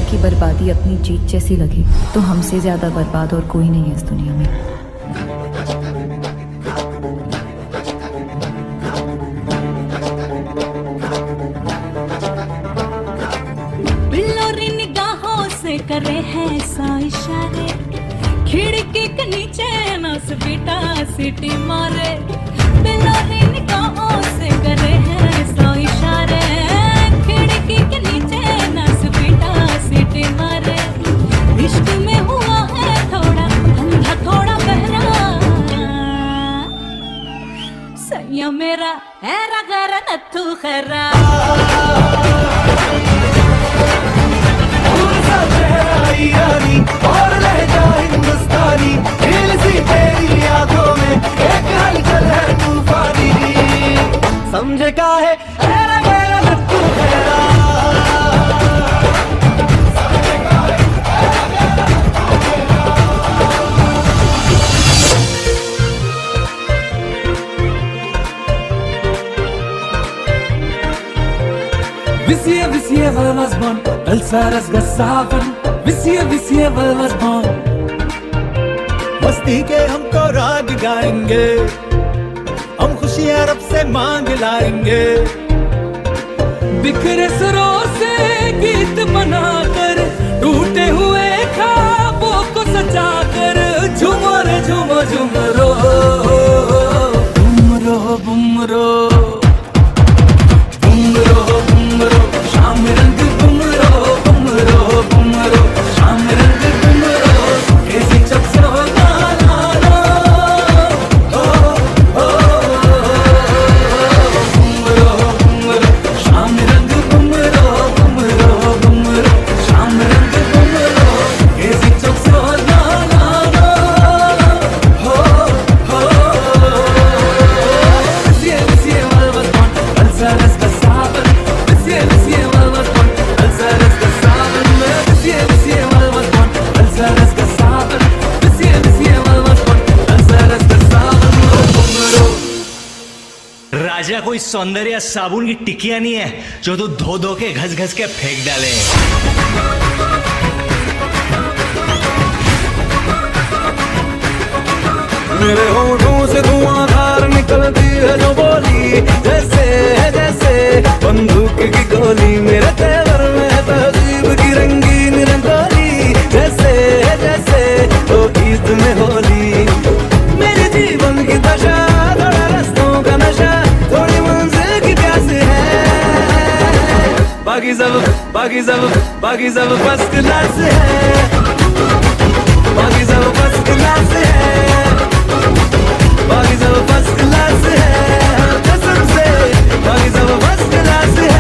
की बर्बादी अपनी जीत जैसी लगे तो हमसे ज्यादा बर्बाद और कोई नहीं है इस दुनिया में। बिल्लोरी निगाहों से करे हैं ऐसा इशारे, खिड़की के नीचे नस बेटा सीटी मारे। बिल्लोरी निगाहों से करे हैं ऐसा इशारे, खिड़की के नीचे नस बेटा सीटी मारे। इश्क में हुआ है थोड़ा अंधा थोड़ा बहरा, सैया मेरा है रगर नथु खरा। और लहजा हिंदुस्तानी, खेल सी तेरी आंखों में एक हलचल है तूफानी। समझे का है मेरा नत्थु Khaira. Visie weil was born, als das Gasavan. Visie weil was born. मस्ती के हमको राग गाएंगे, हम खुशियाँ रब से मांग लाएंगे। बिखरे सुरों से गीत बनाकर, टूटे हुए ख्वाबों को सजाकर, झूमो रे झूमो झूमरो, बुमरो बुमरो, बुमरो बुमरो, शाम रंग बुमरो बुमरो बुमरो, शाम रंग बुमरो, ऐसी चपसो राजा कोई सौंदर्य साबुन की टिकिया नहीं है जो तू धो धो के घस घस के फेंक डाले। मेरे होठों से धुआंधार निकलती है जो बोली, जैसे जैसे बंदूक की गोली। मेरे तेवर में तहजीब की रंगीन रंगोली, जैसे जैसे तो गीत में होली। मेरे जीवन की दशा थोड़ा रस्तों का नशा, थोड़ी मंजिल की प्यास है। बाकी सब फर्स्ट क्लास है, बाकी सब फर्स्ट क्लास है, बाकी सब फर्स्ट क्लास है, कसम से बाकी सब फर्स्ट क्लास है।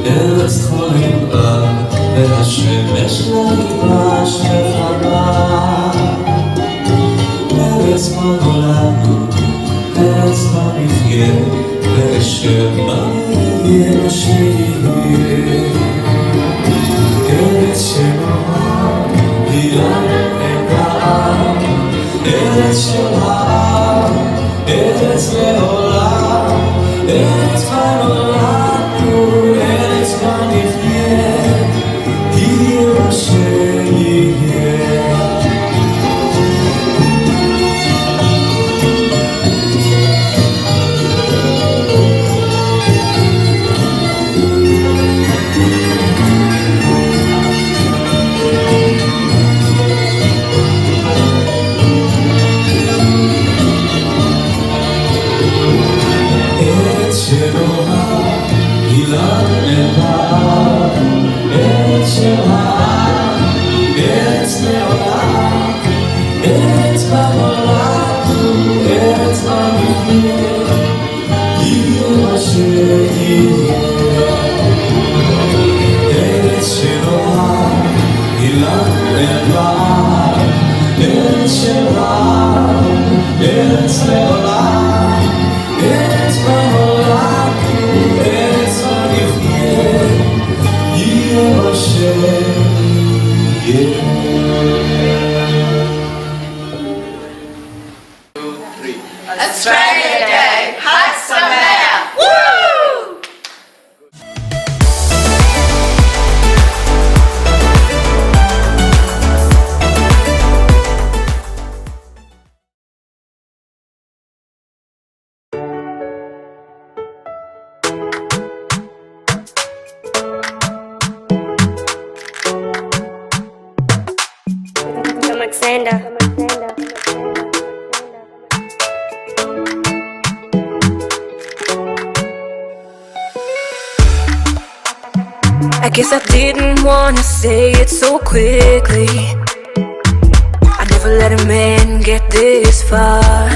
ארץ חולים בה, והשמש נגבה שחרה. ארץ בה נולדנו, ארץ בה נחיה, ואשר בה יהיה מה שיהיה. ארץ שנאמר, היא לנו אין העם, ארץ של העם, ארץ לעולם, ארץ בה נולדנו, ארץ בה נחיה, יהיה מה שיהיה. Australia Day! Hot Samoa! Woo! Alexander. I guess I didn't wanna say it so quickly. I never let a man get this far.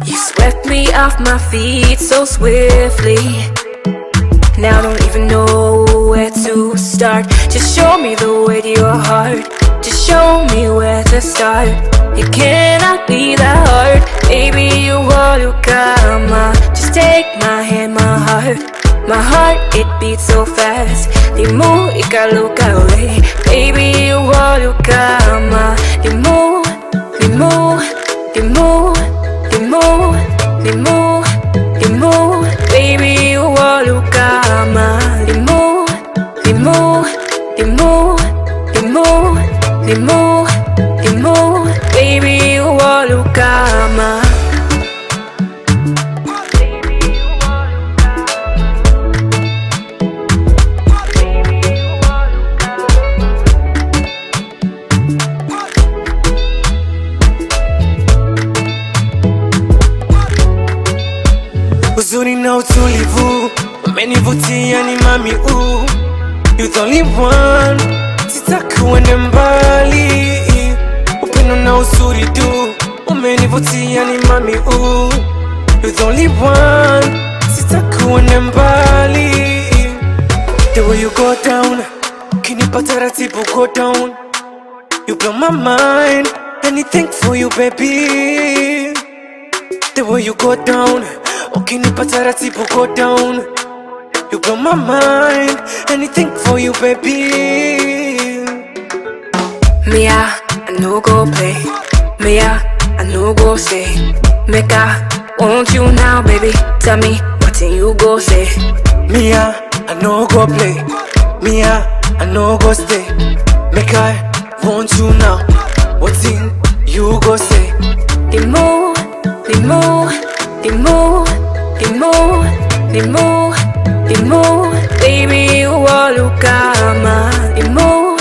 You swept me off my feet so swiftly. Now I don't even know where to start. Just show me the way to your heart. Just show me where to start. It cannot be that hard. Baby, you all you got. Just take my hand, my heart. My heart, it beats so fast. Dimmu ikaluka away. Baby, you all you got. Dimmu, dimmu, dimmu, dimmu, dimmu, dimmu. Baby, you all you got. Dimmu, dimmu, dimmu, dimmu, dimmu, dimmu. Baby, you all you got. Uzuri na utulivu umenivutia ni mami you're the only one. Sitaki uende mbali. Upendo na uzuri tu umenivutia ni mami you're the only one. Sitaki uende mbali. The way you go down, ukinipa taratibu go down. You blow my mind, anything for you baby. The way you go down, ukinipa taratibu go down. You blow my mind, anything for you baby. Me I no go play. Me I no go say. Make I want you now baby. Tell me what you go say. Me I no go play. Me I no go stay. Make I want you now. What you go say. Dimmu, dimmu, dimmu, dimmu, dimmu, dimmu. Baby, you all you got. Dimmu,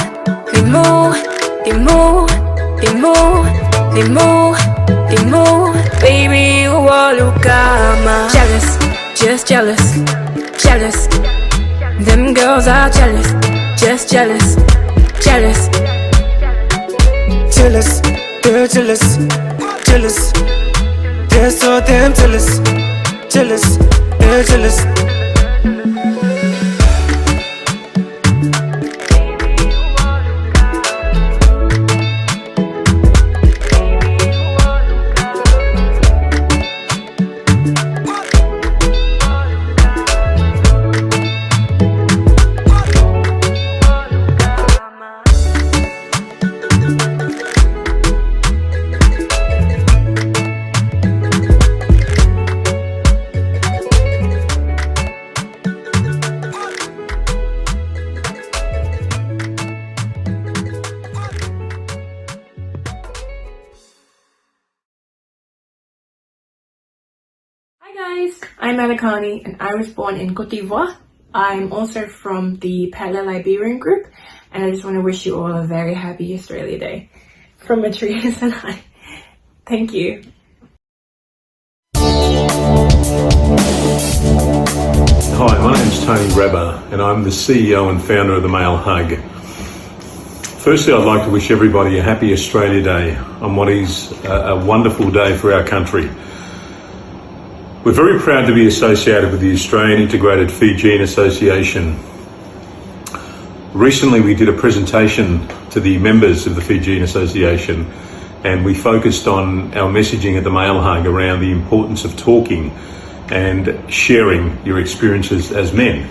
dimmu, dimmu, dimmu, dimmu, dimmu. Baby, you all you got. Jealous, just jealous, jealous. Them girls are jealous, just jealous, jealous. Jealous, they're jealous, jealous. They're so damn jealous, jealous. jealous. I'm Avaiki and I was born in Côte d'Ivoire. I'm also from the Pala-Liberian group and I just want to wish you all a very happy Australia Day. From Matrice and I. Thank you. Hi, my name's Tony Grabber and I'm the CEO and founder of the Male Hug. Firstly, I'd like to wish everybody a happy Australia Day on what is a wonderful day for our country. We're very proud to be associated with the Australian Integrated Fijian Association. Recently we did a presentation to the members of the Fijian Association and we focused on our messaging at the Male Hug around the importance of talking and sharing your experiences as men.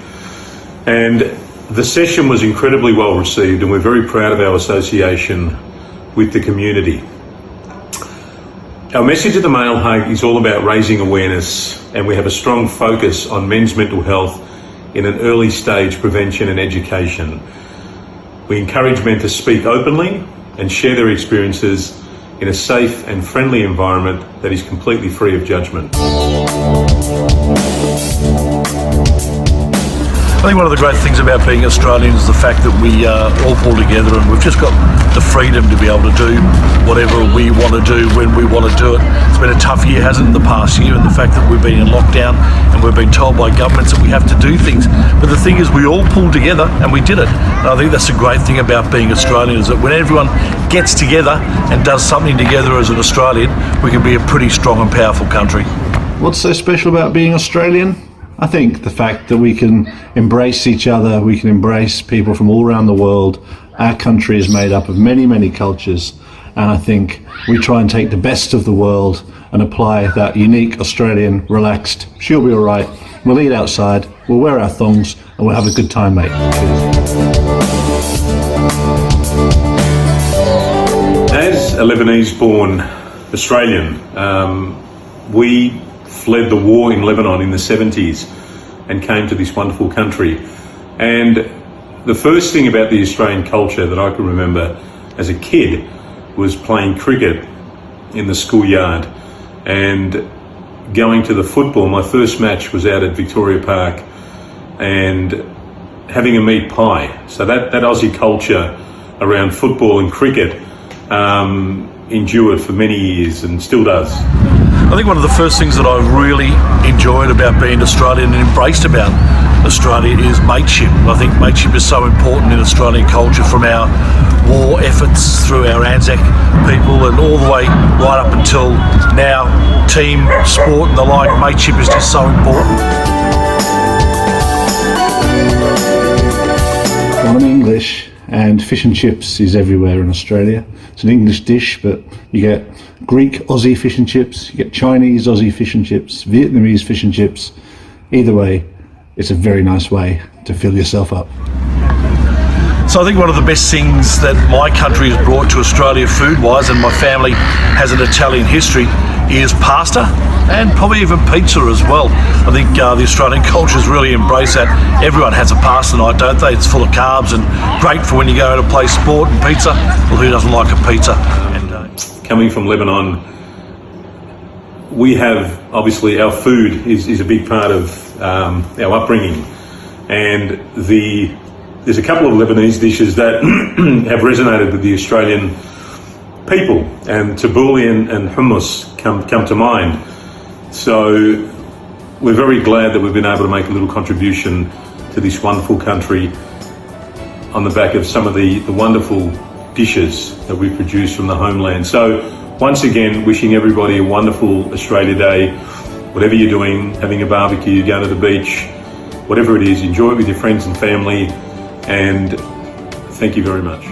And the session was incredibly well received and we're very proud of our association with the community. Our message at the Male Hug is all about raising awareness and we have a strong focus on men's mental health in an early stage prevention and education. We encourage men to speak openly and share their experiences in a safe and friendly environment that is completely free of judgment. I think one of the great things about being Australian is the fact that we all pull together and we've just got the freedom to be able to do whatever we want to do when we want to do it. It's been a tough year, hasn't it, the past year, and the fact that we've been in lockdown and we've been told by governments that we have to do things. But the thing is, we all pulled together and we did it. And I think that's the great thing about being Australian, is that when everyone gets together and does something together as an Australian, we can be a pretty strong and powerful country. What's so special about being Australian? I think the fact that we can embrace each other, we can embrace people from all around the world. Our country is made up of many, many cultures, and I think we try and take the best of the world and apply that unique Australian, relaxed, she'll be all right, we'll eat outside, we'll wear our thongs, and we'll have a good time, mate. As a Lebanese-born Australian, we fled the war in Lebanon in the 70s and came to this wonderful country. And the first thing about the Australian culture that I can remember as a kid was playing cricket in the schoolyard and going to the football. My first match was out at Victoria Park and having a meat pie. So that Aussie culture around football and cricket endured for many years and still does. I think one of the first things that I really enjoyed about being Australian and embraced about Australia is mateship. I think mateship is so important in Australian culture, from our war efforts through our Anzac people and all the way right up until now, team sport and the like. Mateship is just so important. I'm English and fish and chips is everywhere in Australia. It's an English dish, but you get Greek Aussie fish and chips, you get Chinese Aussie fish and chips, Vietnamese fish and chips. Either way, it's a very nice way to fill yourself up. So I think one of the best things that my country has brought to Australia food-wise, and my family has an Italian history, is pasta and probably even pizza as well. I think the Australian culture's really embraced that. Everyone has a pasta night, don't they? It's full of carbs and great for when you go to play sport. And pizza, well, who doesn't like a pizza? And coming from Lebanon, we have, obviously, our food is a big part of our upbringing, and there's a couple of Lebanese dishes that have resonated with the Australian people, and tabbouleh and hummus come to mind. So we're very glad that we've been able to make a little contribution to this wonderful country on the back of some of the wonderful dishes that we produce from the homeland. So once again, wishing everybody a wonderful Australia Day, whatever you're doing, having a barbecue, going to the beach, whatever it is, enjoy it with your friends and family, and thank you very much.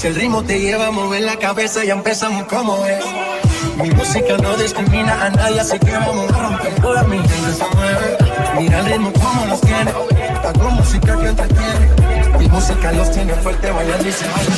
Si el ritmo te lleva a mover la cabeza, ya empezamos como es. Mi música no discrimina a nadie, así que vamos a romper. Toda mi gente se mueve. Mira el ritmo como nos tiene. Hago música que entretiene. Mi música los tiene fuerte, bailando y se baila.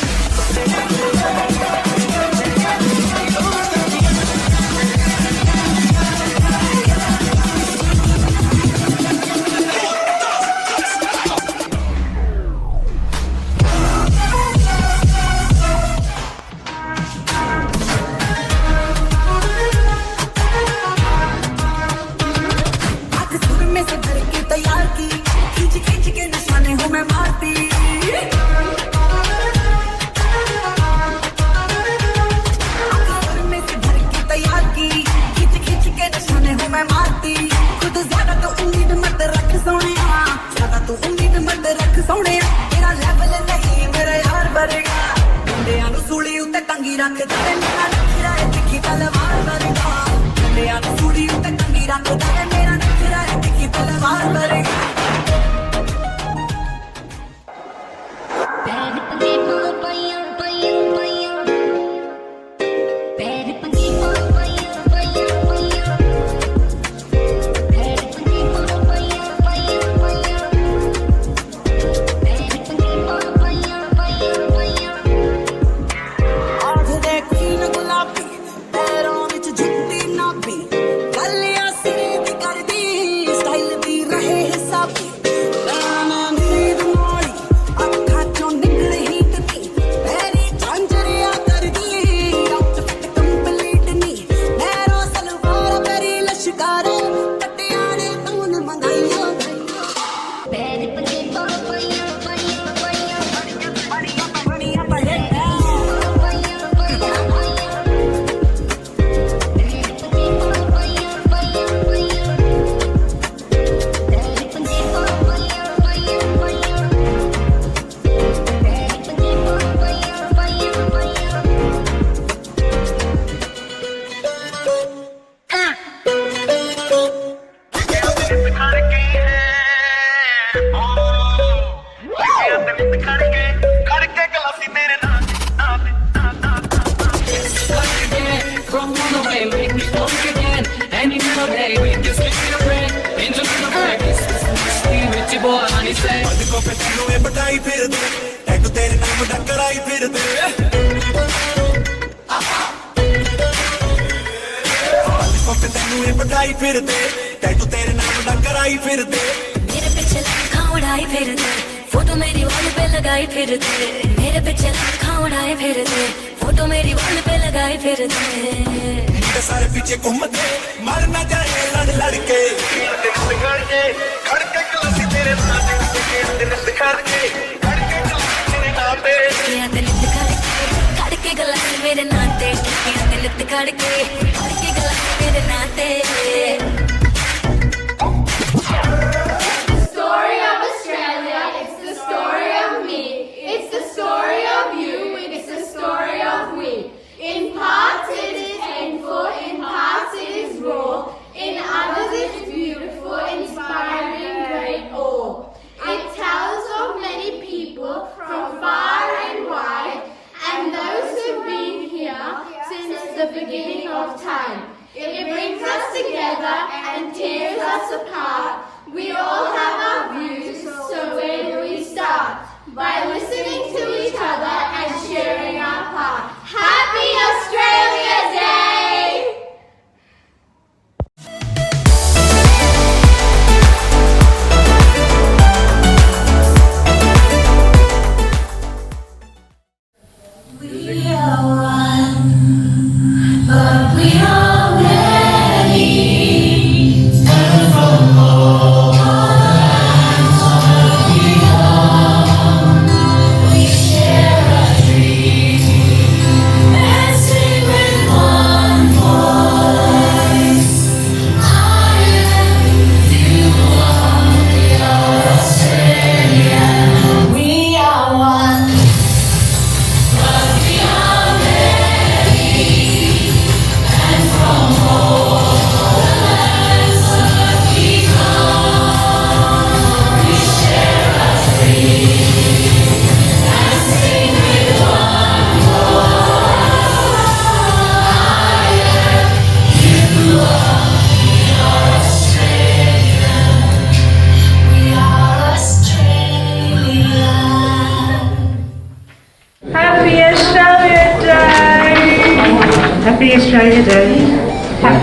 In others it's beautiful, inspiring, great awe. It tells of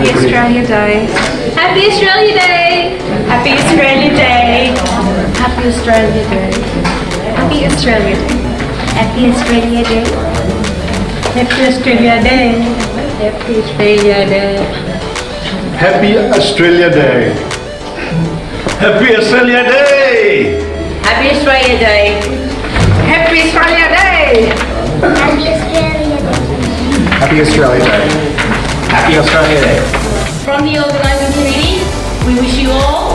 Happy Australia Day. Happy Australia Day! Happy Australia Day. Happy Australia Day. Happy Australia Day. Happy Australia Day. Happy Australia Day. Happy Australia Day. Happy Australia Day. Happy Australia Day. Happy Australia Day. Happy Australia Day. Happy Australia Day. Happy Australia Day. Happy Australia Day. From the organising committee, we wish you all